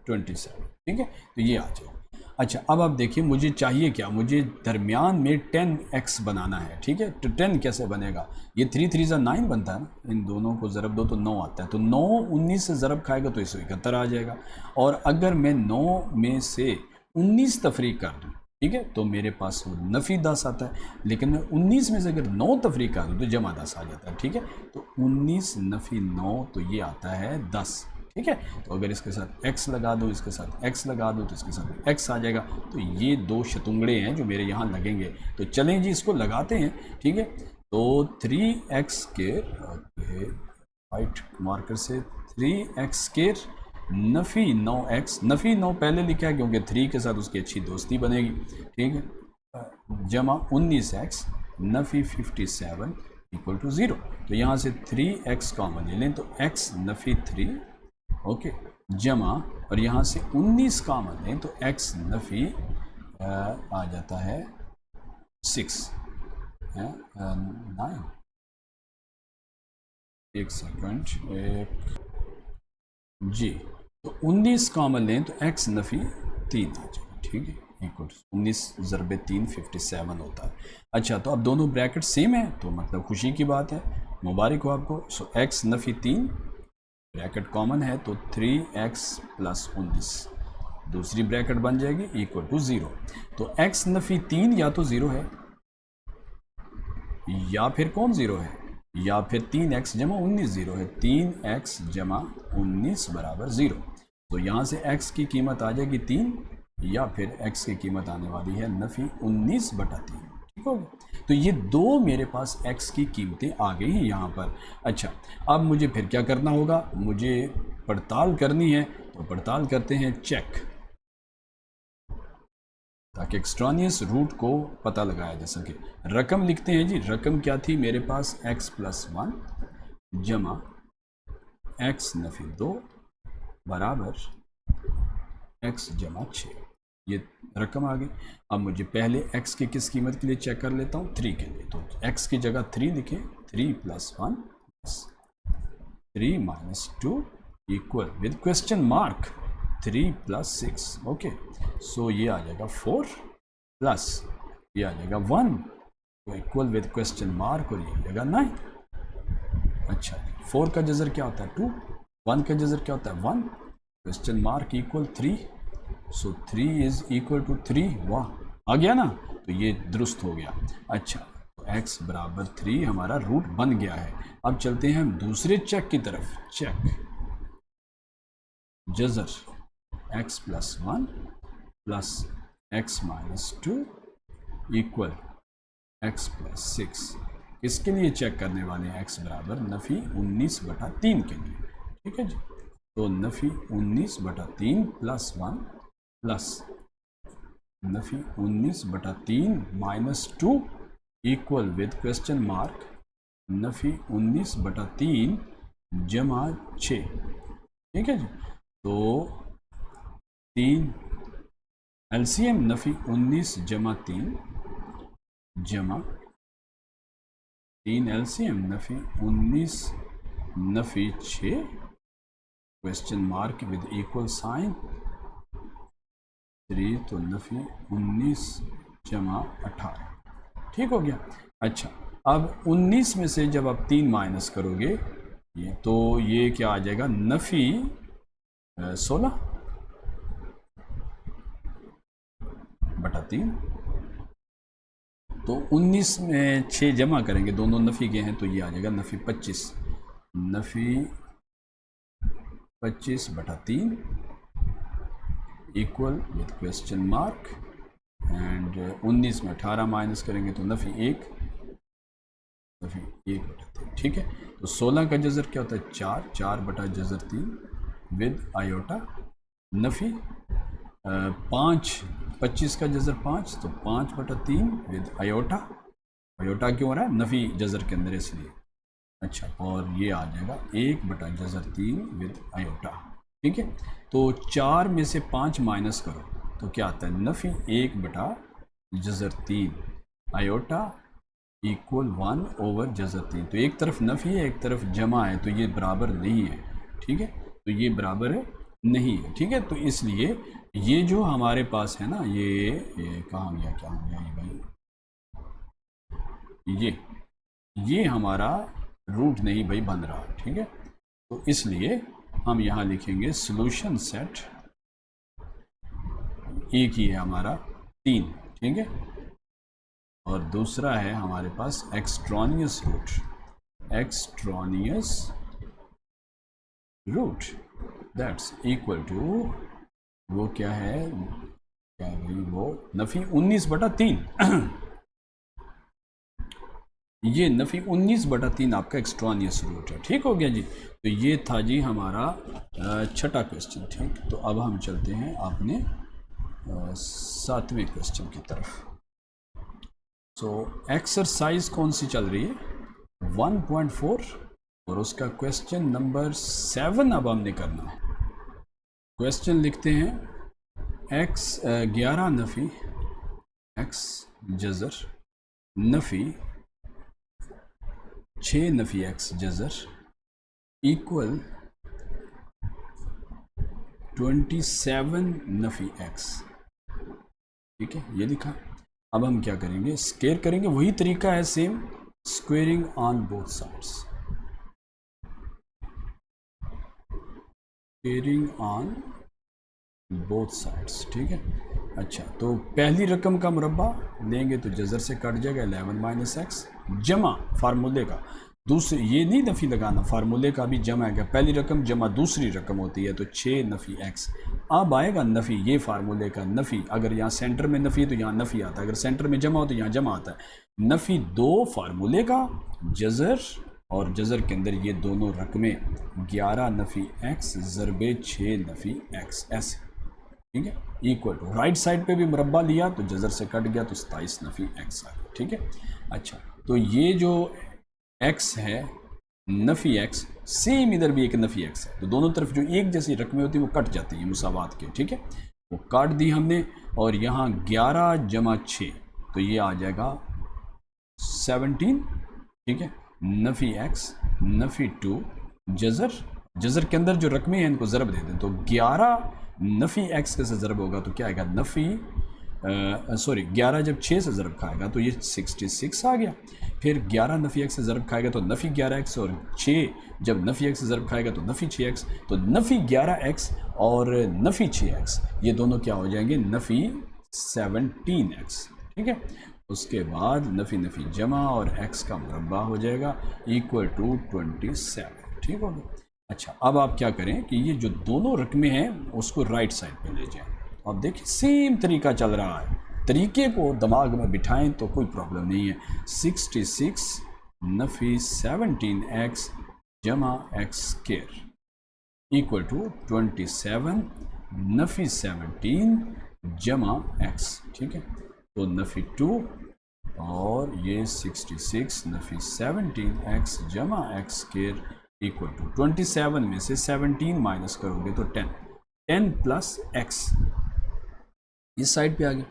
27, ठीक है। तो ये आ जाए। अच्छा अब आप देखिए मुझे चाहिए क्या, मुझे दरमियान में 10x बनाना है, ठीक है। तो 10 कैसे बनेगा, ये 3 3 ज़ा 9 बनता है ना, इन दोनों को ज़रब दो तो 9 आता है, तो 9 19 से ज़रब खाएगा तो 171 आ जाएगा। और अगर मैं 9 में से 19 तफरीक कर दूँ, ठीक है, तो मेरे पास वो नफ़ी 10 आता है। लेकिन मैं 19 में से अगर 9 तफरीक कर दूँ तो जमा 10 आ जाता है, ठीक है। तो 19 नफ़ी 9, तो ये आता है 10, ठीक है। तो अगर इसके साथ x लगा दो, इसके साथ x लगा दो, तो इसके साथ x आ जाएगा। तो ये दो शतुंगड़े हैं जो मेरे यहाँ लगेंगे, तो चलें जी इसको लगाते हैं, ठीक है। तो 3x स्क्वायर, वाइट मार्कर से 3x स्क्वायर नफ़ी 9x, नफ़ी 9 पहले लिखा है क्योंकि 3 के साथ उसकी अच्छी दोस्ती बनेगी, ठीक है, जमा 19x नफ़ी 57 इक्वल टू 0। तो यहाँ से 3x कॉमन ले लें, तो x नफ़ी 3, ओके, जमा, और यहाँ से 19 कॉमन लें तो x नफ़ी आ जाता है 6, 9, एक सेकंड, जी, तो 19 कॉमन लें तो x नफ़ी 3 आ जाएगा, ठीक है, इक्वल 19 ज़रबे 3 57 होता है। अच्छा तो अब दोनों ब्रैकेट सेम है, तो मतलब खुशी की बात है, मुबारक हो आपको। सो x नफ़ी 3 ब्रैकेट कॉमन है, तो 3x प्लस 19 दूसरी ब्रैकेट बन जाएगी इक्वल टू 0। तो x नफ़ी 3 या तो 0 है, या फिर कौन 0 है, या फिर 3x जमा 19 0 है, 3x जमा 19 बराबर 0। तो यहाँ से x की कीमत आ जाएगी 3, या फिर x की कीमत आने वाली है नफ़ी 19 बटा 3, ठीक हो गया। तो ये दो मेरे पास x की कीमतें आ गई हैं यहाँ पर। अच्छा अब मुझे फिर क्या करना होगा, मुझे पड़ताल करनी है, तो पड़ताल करते हैं चेक, ताकि एक्सट्रानियस रूट को पता लगाया जा सके। रकम लिखते हैं जी, रकम क्या थी मेरे पास, x प्लस 1 जमा x नफ़ी 2 बराबर x जमा 6, ये रकम आ गई। अब मुझे पहले x की किस कीमत के लिए चेक कर लेता हूँ, 3 के लिए, तो x की जगह 3 लिखें, 3 plus 1 3 minus 2 equal with question mark 3 plus 6, okay. So ये आ जाएगा 4 प्लस ये आ जाएगा 1, तो इक्वल विद क्वेश्चन मार्क, और ये आ जाएगा 9। अच्छा 4 का जज़र क्या होता है 2, 1 का जज़र क्या होता है 1, question mark equal 3, so 3 is equal to 3, वाह आ गया ना, तो ये दुरुस्त हो गया। अच्छा तो x बराबर 3 हमारा रूट बन गया है। अब चलते हैं हम दूसरे चेक की तरफ, चेक जज़र x plus 1 plus x minus 2 equal x plus 6, इसके लिए चेक करने वाले हैं x बराबर नफ़ी 19 बटा 3 के लिए, ठीक है जी। तो नफ़ी 19 बटा 3 प्लस 1 प्लस नफ़ी 19 बटा 3 minus 2 equal with question mark नफ़ी 19 बटा 3 जमा 6, ठीक है जी। तो 3 एलसीएम नफ़ी 19 जमा 3 जमा 3 एलसीएम नफ़ी 19 नफ़ी 6 question mark with equal sign 3, तो नफ़ी 19 जमा 18, ठीक हो गया। अच्छा अब 19 में से जब आप 3 माइनस करोगे ये, तो ये क्या आ जाएगा नफ़ी 16 बटा 3, तो 19 में 6 जमा करेंगे, दोनों नफ़ी के हैं, तो ये आ जाएगा नफ़ी 25, नफ़ी 25 बटा 3 equal with question mark, and 19 में 18 माइनस करेंगे तो नफ़ी 1, नफी 1/3, ठीक है। तो 16 का जजर क्या होता है 4, 4/3 विद आयोटा। नफी 5, 25 का जजर 5, तो 5/3 विद आयोटा। आयोटा क्यों हो रहा है, नफी जजर के अंदर इसलिए। अच्छा, और ये आ जाएगा 1/3 विद आयोटा, ठीक है। तो 4 में से 5 माइनस करो तो क्या आता है, नफी 1/3 आयोटा इक्वल 1/3। तो एक तरफ नफी है, एक तरफ जमा है, तो ये बराबर नहीं है, ठीक है। तो ये बराबर नहीं है, ठीक है। तो इसलिए ये जो हमारे पास है ना, ये कहाँ गया, क्या हो गया ये भाई, ये हमारा रूट नहीं भाई बन रहा, ठीक है। तो इसलिए हम यहाँ लिखेंगे सोल्यूशन सेट, एक ही है हमारा 3, ठीक है। और दूसरा है हमारे पास एक्सट्रॉनियस रूट दैट्स इक्वल टू, वो क्या है भाई, वो नफी 19/3 ये नफी 19/3 आपका एक्सट्रॉनियस रूट है, ठीक हो गया जी। तो ये था जी हमारा छठा क्वेश्चन, ठीक। तो अब हम चलते हैं अपने 7वें क्वेश्चन की तरफ। सो एक्सरसाइज कौन सी चल रही है, 1.4, और उसका क्वेश्चन नंबर 7 अब हमने करना है। क्वेश्चन लिखते हैं, x 11 Nafi x Jhajjar Nafi 6 Nafi x Jhajjar equal 27 Nafi x, ठीक है, ये लिखा। अब हम क्या करेंगे, स्क्वायर करेंगे, वही तरीका है same, squaring on both sides, squaring on both sides, ठीक है। अच्छा, तो पहली रकम का मुरब्बा लेंगे तो जजर से कट जाएगा 11 - x, जमा फार्मूले का, दूसरे ये नहीं नफ़ी लगाना, फार्मूले का भी जमा है, पहली रकम जमा दूसरी रकम होती है, तो 6 नफ़ी x। अब आएगा नफ़ी, ये फार्मूले का नफ़ी, अगर यहाँ सेंटर में नफ़ी है तो यहाँ नफ़ी आता है, अगर सेंटर में जमा हो तो यहाँ जमा आता है। नफ़ी 2 फार्मूले का, जज़र और जज़र के अंदर ये दोनों रकमें 11 नफ़ी x ज़रबे 6 नफ़ी x, ऐसे, ठीक है, इक्वल टू, राइट साइड पे भी मुरब्बा लिया तो जज़र से कट गया तो 27 नफ़ी x आ गया, ठीक है। अच्छा, तो ये जो x है नफ़ी x, सेम इधर भी एक नफ़ी x है, तो दोनों तरफ जो एक जैसी रकमें होती है वो कट जाती हैं मुसावात के, ठीक है। वो काट दी हमने, और यहाँ 11 जमा 6, तो ये आ जाएगा 17, ठीक है। नफ़ी x नफ़ी 2 जज़र के अंदर जो रकमें हैं इनको ज़रब दे दें, तो 11 नफ़ी x के से ज़रब होगा तो क्या आएगा, नफ़ी 11 जब 6 से ज़रब खाएगा तो ये 66 आ गया। फिर 11 नफ़ी x से ज़रब खाएगा तो नफ़ी 11x, और 6 जब नफ़ी x से ज़रब खाएगा तो नफ़ी 6x, तो नफ़ी 11x और नफ़ी 6x ये दोनों क्या हो जाएंगे, नफ़ी 17x, ठीक है। उसके बाद नफ़ी नफ़ी जमा और x का मुरब्बा हो जाएगा इक्वल टू 27, ठीक हो गया। अच्छा, अब आप क्या करें कि ये जो दोनों रकमें हैं उसको राइट साइड पे ले जाएं, अब देखिए सेम तरीका चल रहा है, तरीके को दिमाग में बिठाएं तो कोई प्रॉब्लम नहीं है। 66 नफ़ी 17x जमा x स्क्वायर इक्वल टू 27 नफ़ी 17 जमा x, ठीक है। तो नफ़ी 2 और ये 66 नफ़ी 17x जमा x स्क्वायर इक्वल टू 27 में से 17 माइनस करोगे तो 10 प्लस x, इस साइड पे आ गया।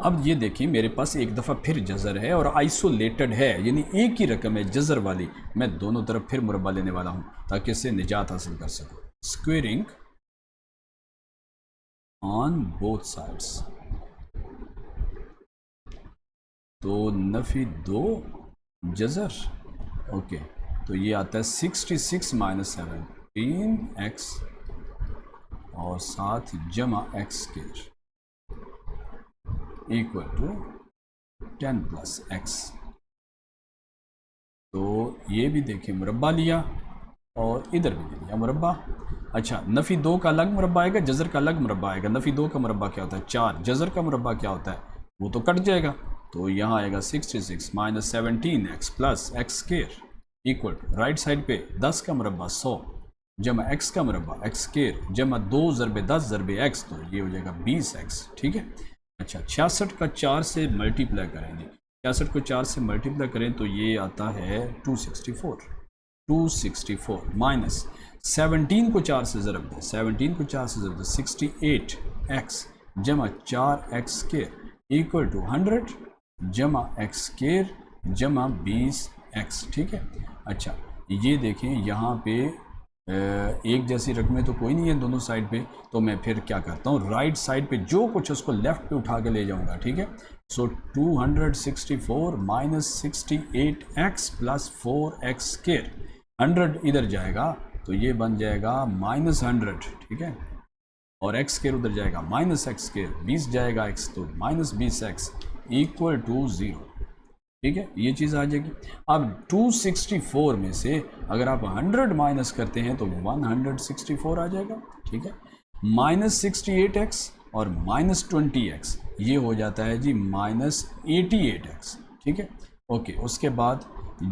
अब ये देखिए मेरे पास एक दफ़ा फिर जज़र है और आइसोलेटेड है, यानी एक ही रकम है जज़र वाली, मैं दोनों तरफ फिर मुरब्बा लेने वाला हूँ ताकि इससे निजात हासिल कर सकूँ। स्क्वेयरिंग ऑन बोथ साइड्स, तो नफ़ी 2 जज़र, ओके, तो ये आता है 66 माइनस 17x और साथ जमा x square equal to 10 plus x। तो ये भी देखिए मुरब्बा लिया और इधर भी लिया मुरब्बा। अच्छा, नफ़ी 2 का अलग मुरब्बा आएगा, जज़र का अलग मुरब्बा आएगा। नफ़ी 2 का मुरब्बा क्या होता है 4, जज़र का मुरब्बा क्या होता है वो तो कट जाएगा, तो यहाँ आएगा 66 minus 17x plus x square equal to right side पे 10 का मुरब्बा 100 जमा x का मुरब्बा एक्स स्केयर जमा 2 ज़रबे 10 ज़रबे x, तो ये हो जाएगा 20x। ठीक है। अच्छा 66 का 4 से मल्टीप्लाई करेंगे, 66 को 4 से मल्टीप्लाई करें तो ये आता है 264 माइनस 17 को 4 से ज़रब दें, 17 को 4 से ज़रब दें 68x जमा 4x स्केयर इक्वल टू 100 जमा x स्केयर जमा 20x। ठीक है। अच्छा ये देखें यहाँ पे एक जैसी रकमें तो कोई नहीं है दोनों साइड पे, तो मैं फिर क्या करता हूँ राइट साइड पे जो कुछ उसको लेफ्ट पे उठा के ले जाऊँगा। ठीक है। सो 264 minus 68x plus 4x square, 100 इधर जाएगा तो ये बन जाएगा -100। ठीक है। और x स्केयर उधर जाएगा माइनस एक्स स्केयर, 20 जाएगा x तो माइनस 20x इक्वल टू 0। ठीक है। ये चीज़ आ जाएगी। अब 264 में से अगर आप 100 माइनस करते हैं तो 164 आ जाएगा। ठीक है। माइनस 68x और माइनस 20x ये हो जाता है जी माइनस 88x। ठीक है। ओके उसके बाद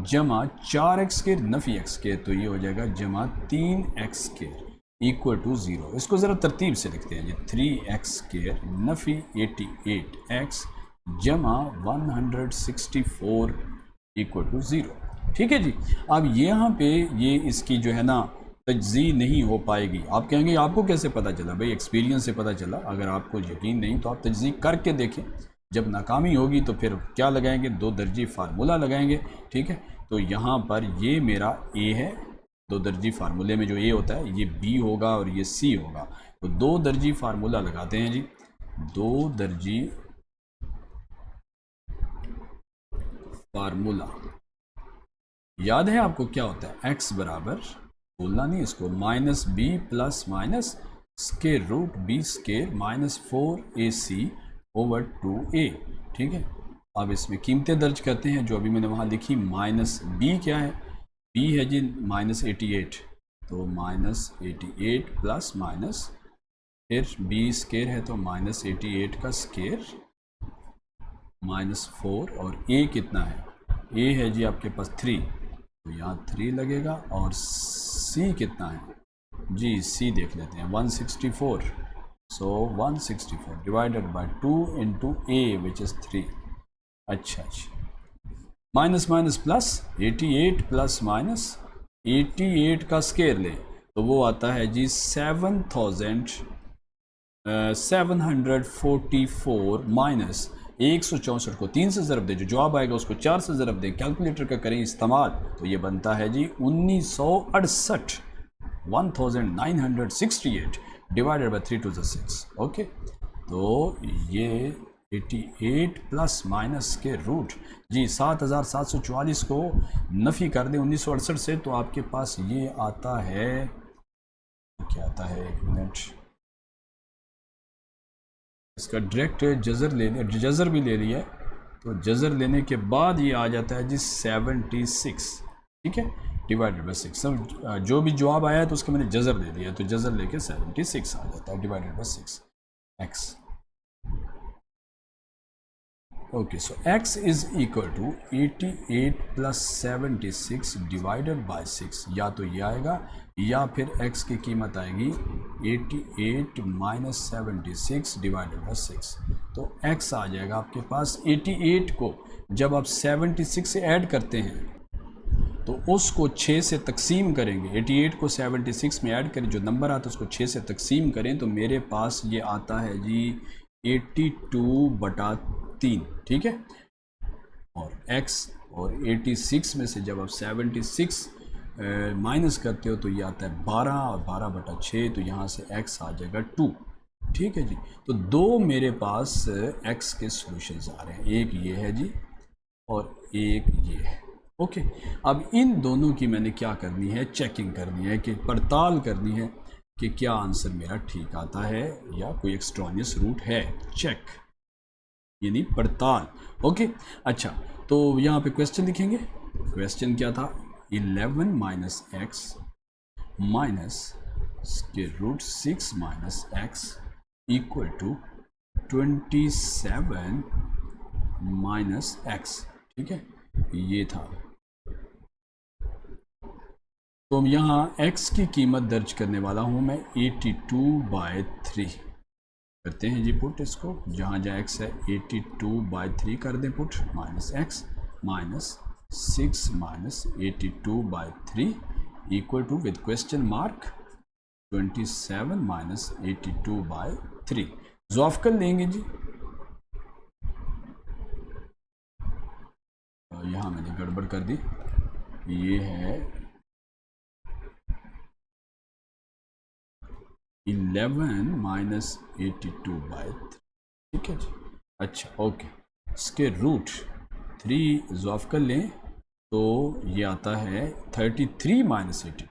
जमा 4x square Nafi x square, तो ये हो जाएगा जमा 3x स्केयर इक्वल टू 0। इसको ज़रा तरतीब से लिखते हैं जी 3x स्केयर नफी 88x जमा 164 इक्वल टू 0। ठीक है जी। अब यहाँ पे ये इसकी जो है ना तजज़ी नहीं हो पाएगी। आप कहेंगे आपको कैसे पता चला? भाई एक्सपीरियंस से पता चला। अगर आपको यकीन नहीं तो आप तजज़ी करके देखें। जब नाकामी होगी तो फिर क्या लगाएंगे? 2 दर्जी फार्मूला लगाएंगे। ठीक है। तो यहाँ पर ये मेरा ए है, 2 दर्जी फार्मूले में जो ए होता है ये बी होगा और ये सी होगा। तो 2 दर्जी फार्मूला लगाते हैं जी। 2 दर्जी फार्मूला याद है आपको क्या होता है? x बराबर, बोलना नहीं इसको, minus b plus minus square root b square minus 4ac over 2a। ठीक है। अब इसमें कीमतें दर्ज करते हैं जो अभी मैंने वहाँ लिखी। माइनस बी क्या है? बी है जी माइनस 88, तो माइनस 88 प्लस माइनस फिर बी स्केयर है तो माइनस 88 का स्केयर माइनस 4 और a कितना है? a है जी आपके पास 3, तो यहाँ 3 लगेगा। और c कितना है जी? c देख लेते हैं 164, सो 164 divided by 2 into a which is 3। अच्छा minus minus plus 88 plus minus 88 का स्केयर ले तो वो आता है जी 7,744 माइनस 164 को 3 से ज़रब दे, जो जवाब आएगा उसको 4 से ज़रब दे, कैलकुलेटर का करें इस्तेमाल तो ये बनता है जी 1968 1968 divided by 3 to the 6। Okay तो ये 88 प्लस माइनस के रूट जी 7744 को नफ़ी कर दें 1968 से तो आपके पास ये आता है, क्या आता है? 1 मिनट, इसका डायरेक्ट जज़र ले लिया, जज़र भी ले लिया तो जज़र लेने के बाद ये आ जाता है जी 76। ठीक है। डिवाइडेड बाई 6, सब जो भी जवाब आया है तो उसका मैंने जज़र ले लिया तो जज़र लेके 76 आ जाता है divided by 6x। Okay so x is equal to 88 plus 76 divided by 6। या तो ये आएगा या फिर x की कीमत आएगी 88 माइनस 76 डिवाइडेड बाई 6। तो x आ जाएगा आपके पास 88 को जब आप 76 से ऐड करते हैं तो उसको 6 से तकसीम करेंगे। 88 को 76 में ऐड करें, जो नंबर आता है उसको 6 से तकसीम करें तो मेरे पास ये आता है जी 82/3। ठीक है। और x और 86 में से जब आप 76 माइनस करते हो तो ये आता है 12 और 12/6, तो यहाँ से x आ जाएगा 2। ठीक है जी। तो 2 मेरे पास x के सॉल्यूशंस आ रहे हैं, एक ये है जी और एक ये है। ओके अब इन दोनों की मैंने क्या करनी है? चेकिंग करनी है, कि पड़ताल करनी है कि क्या आंसर मेरा ठीक आता है या कोई एक्सट्रानियस रूट है। चेक यानी पड़ताल। ओके अच्छा तो यहाँ पे क्वेश्चन लिखेंगे। क्वेश्चन क्या था? 11 minus x minus square root 6 minus x equal to 27 minus x, ठीक है, ये था। तो यहाँ x की कीमत दर्ज करने वाला हूँ मैं 82/3। करते हैं जी पुट इसको, जहाँ जहाँ x है 82/3 कर दें put, minus x minus 6 minus 82/3 equal to with question mark 27 minus 82/3। ज़ॉफ कर लेंगे जी। यहाँ मैंने गड़बड़ कर दी, ये है 11 माइनस 82/3, ठीक है जी। अच्छा ओके, इसके रूट 3 ज़ॉफ कर लें तो ये आता है 33 माइनस 82,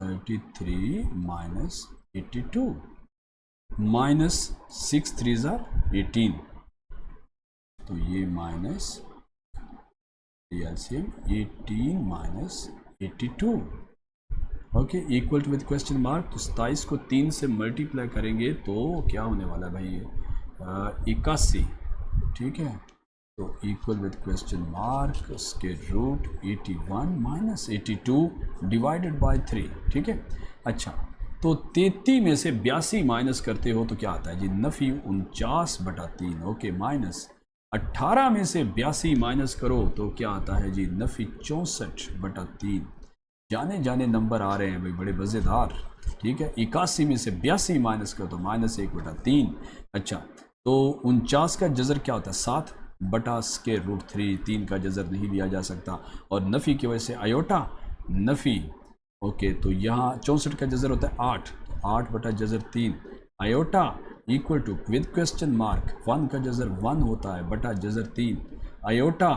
33 माइनस 82 माइनस 6 3 ज़ार 18, तो ये minus LCM 18 minus 82, okay, equal to with question mark. तो 27 को 3 से मल्टीप्लाई करेंगे तो क्या होने वाला है भाई, 81, ठीक है। तो इक्वल विद क्वेश्चन मार्क इसके रूट 81 माइनस 82 डिवाइडेड बाय 3, ठीक है। अच्छा, तो 33 में से 82 माइनस करते हो तो क्या आता है जी, नफ़ी 49/3, ओके, माइनस 18 में से 82 माइनस करो तो क्या आता है जी, नफ़ी 64/3। जाने जाने नंबर आ रहे हैं भाई, बड़े मज़ेदार, ठीक है। 81 में से 82 माइनस करो तो माइनस 1/3। अच्छा, तो 49 का जज़र क्या होता है, 7 बटा स्क्वायर रूट 3, 3 का जज़र नहीं लिया जा सकता, और नफ़ी की वजह से आयोटा नफ़ी, ओके। तो यहाँ 64 का जज़र होता है 8, तो 8 बटा जज़र 3 iota equal to with question mark 1 का जज़र 1 होता है बटा जज़र 3 आयोटा।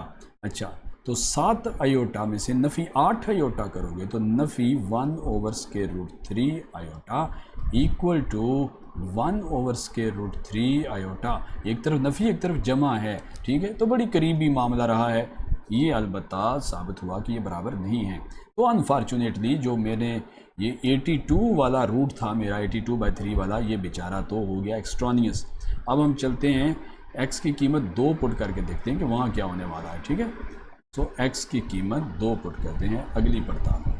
अच्छा, तो 7 आयोटा में से नफ़ी 8 आयोटा करोगे तो नफ़ी 1/√3 आयोटा इक्वल टू 1/√3 आयोटा। एक तरफ नफ़ी एक तरफ जमा है, ठीक है, तो बड़ी करीबी मामला रहा है। ये अलबत्ता साबित हुआ कि ये बराबर नहीं है। तो अनफॉर्चुनेटली जो मैंने ये 82 वाला रूट था मेरा, 82/3 वाला, ये बेचारा तो हो गया एक्स्ट्रानियस। अब हम चलते हैं x की कीमत 2 पुट करके देखते हैं कि वहाँ क्या होने वाला है, ठीक है। तो x की कीमत 2 पुट करते हैं अगली पड़ताल में,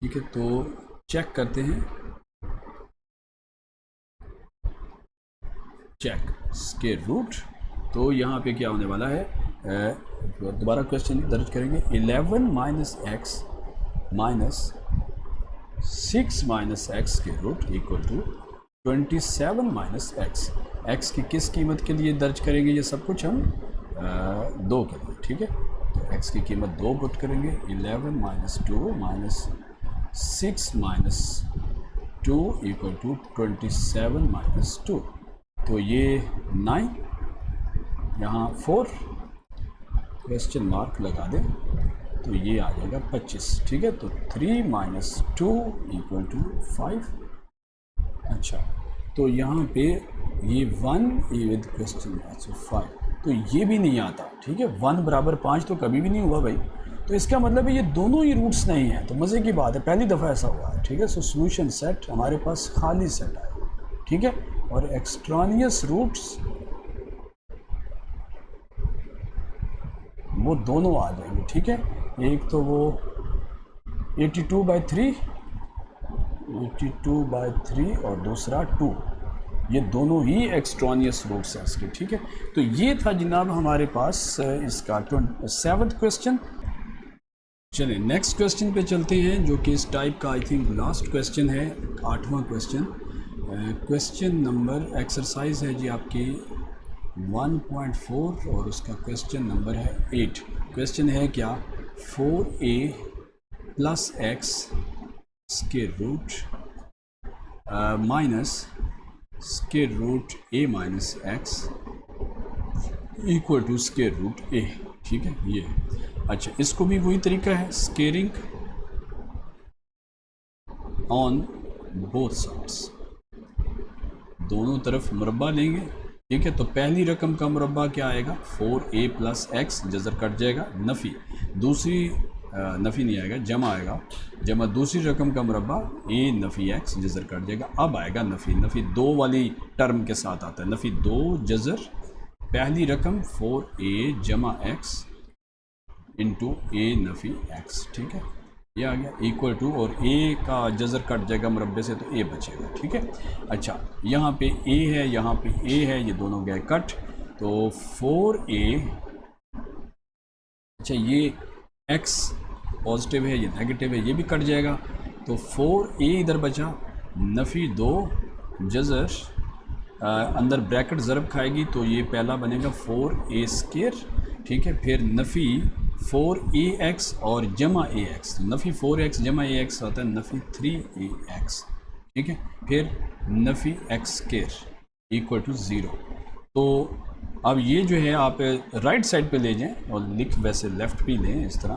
ठीक है। तो चेक करते हैं, चेक स्क्वायर रूट, तो यहाँ पे क्या होने वाला है, दोबारा क्वेश्चन दर्ज करेंगे, 11 minus x minus 6 minus x के root equal to 27 minus x. X की किस कीमत के लिए दर्ज करेंगे, ये सब कुछ हम 2 के लिए, ठीक है। तो x की कीमत 2 पुट करेंगे, 11 minus 2 minus 6 minus 2 equal to 27 minus 2, तो ये 9, यहाँ 4 क्वेश्चन मार्क लगा दें तो ये आ जाएगा 25, ठीक है। तो 3 माइनस 2 इक्वल टू 5। अच्छा, तो यहाँ पे ये 1 विद क्वेश्चन मार्क 5, तो ये भी नहीं आता, ठीक है। 1 बराबर 5 तो कभी भी नहीं हुआ भाई, तो इसका मतलब है ये दोनों ही रूट्स नहीं हैं। तो मज़े की बात है, पहली दफ़ा ऐसा हुआ है, ठीक है। सो सोल्यूशन सेट हमारे पास खाली सेट है, ठीक है, और एक्सट्रानियस रूट्स वो दोनों आ जाएंगे, ठीक है। एक तो वो 82/3 और दूसरा 2, ये दोनों ही एक्सट्रानियस रूट्स हैं इसके, ठीक है। तो ये था जनाब हमारे पास इसका 7th क्वेश्चन। चलिए नेक्स्ट क्वेश्चन पे चलते हैं, जो कि इस टाइप का आई थिंक लास्ट क्वेश्चन है, 8वां क्वेश्चन। क्वेश्चन नंबर एक्सरसाइज है जी आपकी 1.4 और उसका क्वेश्चन नंबर है 8। क्वेश्चन है क्या, 4a प्लस एक्स के root minus square root a minus x equal to square root a, ठीक है ये। अच्छा, इसको भी वही तरीका है, स्क्वेयरिंग ऑन बोथ साइड्स, दोनों तरफ मुरब्बा लेंगे, ठीक है। तो पहली रकम का मुरब्बा क्या आएगा, 4a प्लस एक्स, जज़र कट जाएगा, नफ़ी, दूसरी नफ़ी नहीं आएगा, जमा आएगा, जमा दूसरी रकम का मुरब्बा a नफ़ी x, जज़र कट जाएगा। अब आएगा नफ़ी, नफ़ी 2 वाली टर्म के साथ आता है, नफ़ी 2 जज़र पहली रकम 4a जमा x इंटू ए नफ़ी x, ठीक है, ये आ गया इक्वल टू, और a का जज़र कट जाएगा मुरब्बे से तो a बचेगा, ठीक है। अच्छा, यहाँ पे a है, यहाँ पे a है, ये दोनों गए कट, तो 4a, अच्छा ये x पॉजिटिव है, ये नेगेटिव है, ये भी कट जाएगा, तो 4a इधर बचा, नफ़ी 2 जज़र अंदर ब्रैकेट ज़रब खाएगी तो ये पहला बनेगा 4a स्क्वायर, ठीक है, फिर नफ़ी 4ax और जमा ax, तो नफ़ी 4x जमा ax होता है नफ़ी 3ax, ठीक है, फिर नफ़ी x स्क्वायर इक्वल टू 0। तो अब ये जो है आप राइट साइड पे ले जाएं और लिख वैसे लेफ़्ट भी लें इस तरह,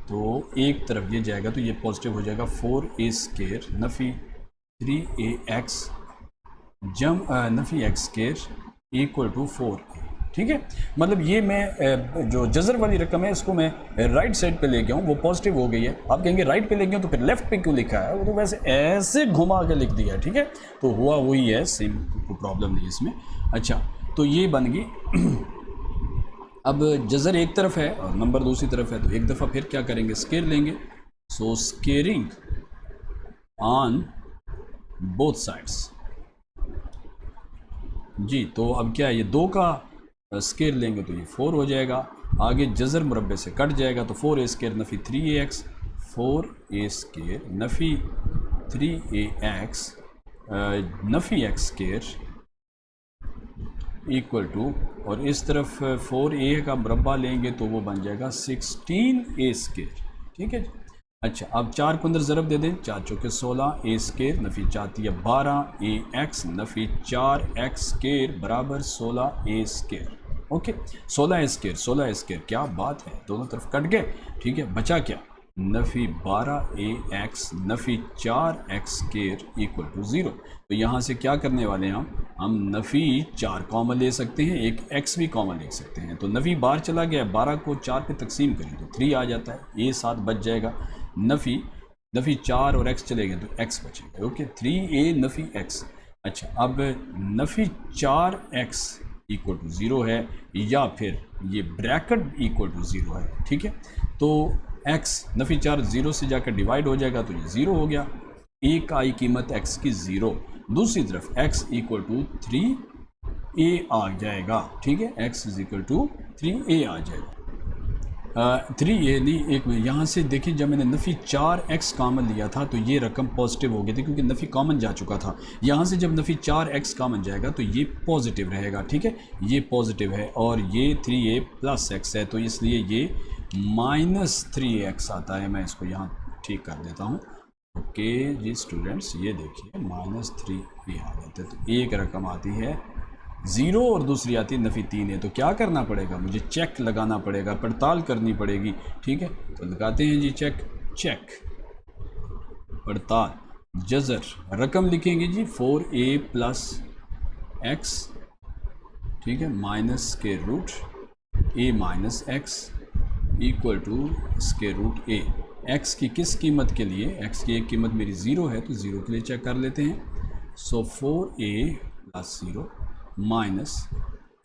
तो एक तरफ ये जाएगा तो ये पॉजिटिव हो जाएगा 4a स्क्वायर नफ़ी 3ax नफ़ी x square equal to 4a, ठीक है। मतलब ये मैं जो जज़र वाली रकम है इसको मैं राइट साइड पे ले गया हूँ, वो पॉजिटिव हो गई है। आप कहेंगे राइट पे ले गया तो फिर लेफ़्ट पे क्यों लिखा है, वो तो वैसे ऐसे घुमा के लिख दिया, ठीक है, तो हुआ वही है, सेम, प्रॉब्लम नहीं इसमें। अच्छा, तो ये बन गई। अब जज़र एक तरफ है और नंबर दूसरी तरफ है, तो एक दफ़ा फिर क्या करेंगे, स्केयर लेंगे, सो स्केयरिंग ऑन बोथ साइड्स जी। तो अब क्या है, ये 2 का स्केयर लेंगे तो ये 4 हो जाएगा, आगे जज़र मुरब्बे से कट जाएगा, तो 4a स्केयर नफ़ी 3ax, 4a स्केयर नफ़ी 3ax नफ़ी x स्केयर इक्वल टू, और इस तरफ 4a का मुरब्बा लेंगे तो वो बन जाएगा 16a स्केयर, ठीक है। अच्छा, अब 4 को अंदर ज़रब दे दें, 4 चौके 16, a स्केयर नफ़ी 4 तिया 12 ax नफ़ी 4x स्केयर बराबर 16a square, okay. 16a square, क्या बात है, दोनों तरफ कट गए, ठीक है, बचा क्या, नफ़ी 12ax नफ़ी 4x स्केयर इक्वल टू 0। तो यहाँ से क्या करने वाले हैं हम नफ़ी 4 कॉमन ले सकते हैं, एक x भी कॉमन ले सकते हैं, तो नफ़ी बाहर चला गया, 12 को 4 पे तकसीम करें तो 3 आ जाता है, a 7 बच जाएगा, नफ़ी 4 और x चले गए तो x बचेगा, ओके, 3a नफ़ी x। अच्छा, अब नफ़ी 4x इक्वल टू 0 है, या फिर ये ब्रैकेट इक्वल टू 0 है, ठीक है, तो x नफ़ी 4 0 से जाकर डिवाइड हो जाएगा तो ये 0 हो गया, एक आई कीमत x की 0, दूसरी तरफ x इक्वल टू 3a आ जाएगा, ठीक है, x is equal to 3a आ जाएगा। 3a नहीं, एक मिनट, यहाँ से देखिए, जब मैंने नफ़ी 4x कॉमन लिया था तो ये रकम पॉजिटिव हो गई थी क्योंकि नफ़ी कॉमन जा चुका था। यहाँ से जब नफ़ी 4x कॉमन जाएगा तो ये पॉजिटिव रहेगा, ठीक है, ये पॉजिटिव है, और ये 3a प्लस x है, तो इसलिए ये -3x आता है। मैं इसको यहाँ ठीक कर देता हूँ, ओके जी स्टूडेंट्स, ये देखिए -3a आ जाता है, तो एक रकम आती है 0 और दूसरी आती है नफ़ी 3 है। तो क्या करना पड़ेगा, मुझे चेक लगाना पड़ेगा, पड़ताल करनी पड़ेगी, ठीक है, तो लगाते हैं जी चेक पड़ताल, जज़र रकम लिखेंगे जी 4a प्लस x, ठीक है, minus square root a minus x equal to square root a। x की किस कीमत के लिए, x की एक कीमत मेरी 0 है तो 0 के लिए चेक कर लेते हैं, so 4a plus 0 minus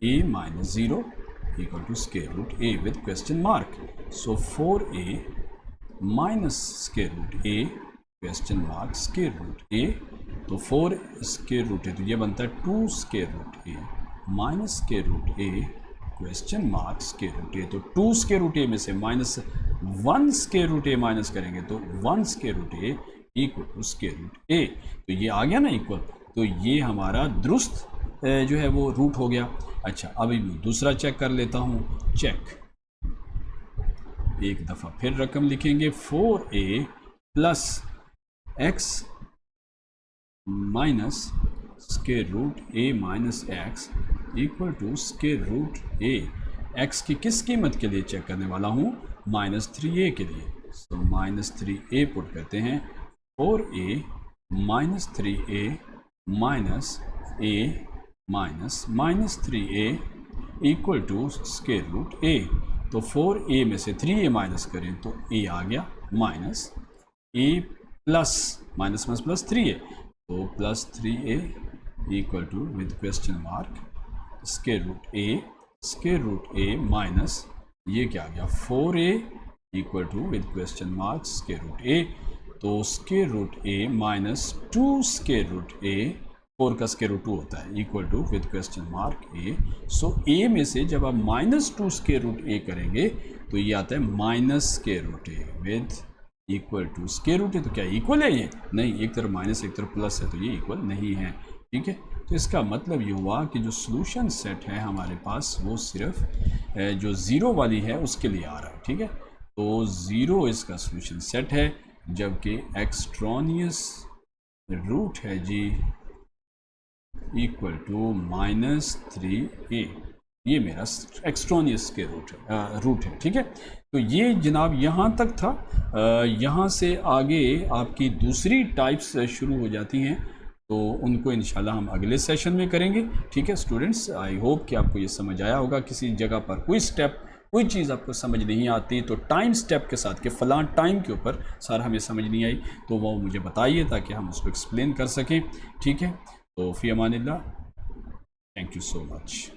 a minus 0 equal to square root a with question mark, so 4a minus square root a question mark square root a, तो 4 स्क्वायर रूट है तो ये बनता है 2 square root a minus square root a question mark square root a, तो 2 square root a में से -1 square root a minus करेंगे तो 1 square root a equal to square root a, तो ये आ गया ना इक्वल, तो ये हमारा दुरुस्त जो है वो रूट हो गया। अच्छा, अभी मैं दूसरा चेक कर लेता हूँ, चेक एक दफ़ा फिर रकम लिखेंगे 4a plus x minus square root a minus x equal to square root a। x की किस कीमत के लिए चेक करने वाला हूँ, -3a के लिए, सो -3a पुट करते हैं, 4a minus 3a minus a minus -3a equal to square root a, तो 4a में से 3a माइनस करें तो a आ गया, minus a plus minus plus 3a, तो plus 3a equal to with question mark square root a square root a minus ये क्या आ गया 4a equal to with question mark square root a, तो square root a minus 2 square root a, 4 का square root 2 होता है, equal to with question mark a. So a में से जब आप -2 स्क्वायर रूट ए करेंगे तो ये आता है minus square root a with equal to square root है, तो क्या इक्वल है ये? नहीं, एक तरफ माइनस एक तरफ प्लस है, तो ये इक्वल नहीं है। ठीक है, तो इसका मतलब ये हुआ कि जो सोल्यूशन सेट है हमारे पास वो सिर्फ जो ज़ीरो वाली है उसके लिए आ रहा है। ठीक है, तो ज़ीरो इसका सोल्यूशन सेट है, जबकि एक्सट्रॉनियस रूट है जी इक्वल टू -3a, ये मेरा एक्सट्रॉनियस के रूट है। ठीक है, तो ये जनाब यहाँ तक था। यहाँ से आगे आपकी दूसरी टाइप्स शुरू हो जाती हैं, तो उनको इंशाल्लाह हम अगले सेशन में करेंगे। ठीक है स्टूडेंट्स, आई होप कि आपको ये समझ आया होगा। किसी जगह पर कोई स्टेप कोई चीज़ आपको समझ नहीं आती तो टाइम स्टेप के साथ कि फ़लाँ टाइम के ऊपर सर हमें समझ नहीं आई, तो वो मुझे बताइए ताकि हम उसको एक्सप्लेन कर सकें। ठीक है, तो फ़ी अमानिल्लाह, थैंक यू सो मच।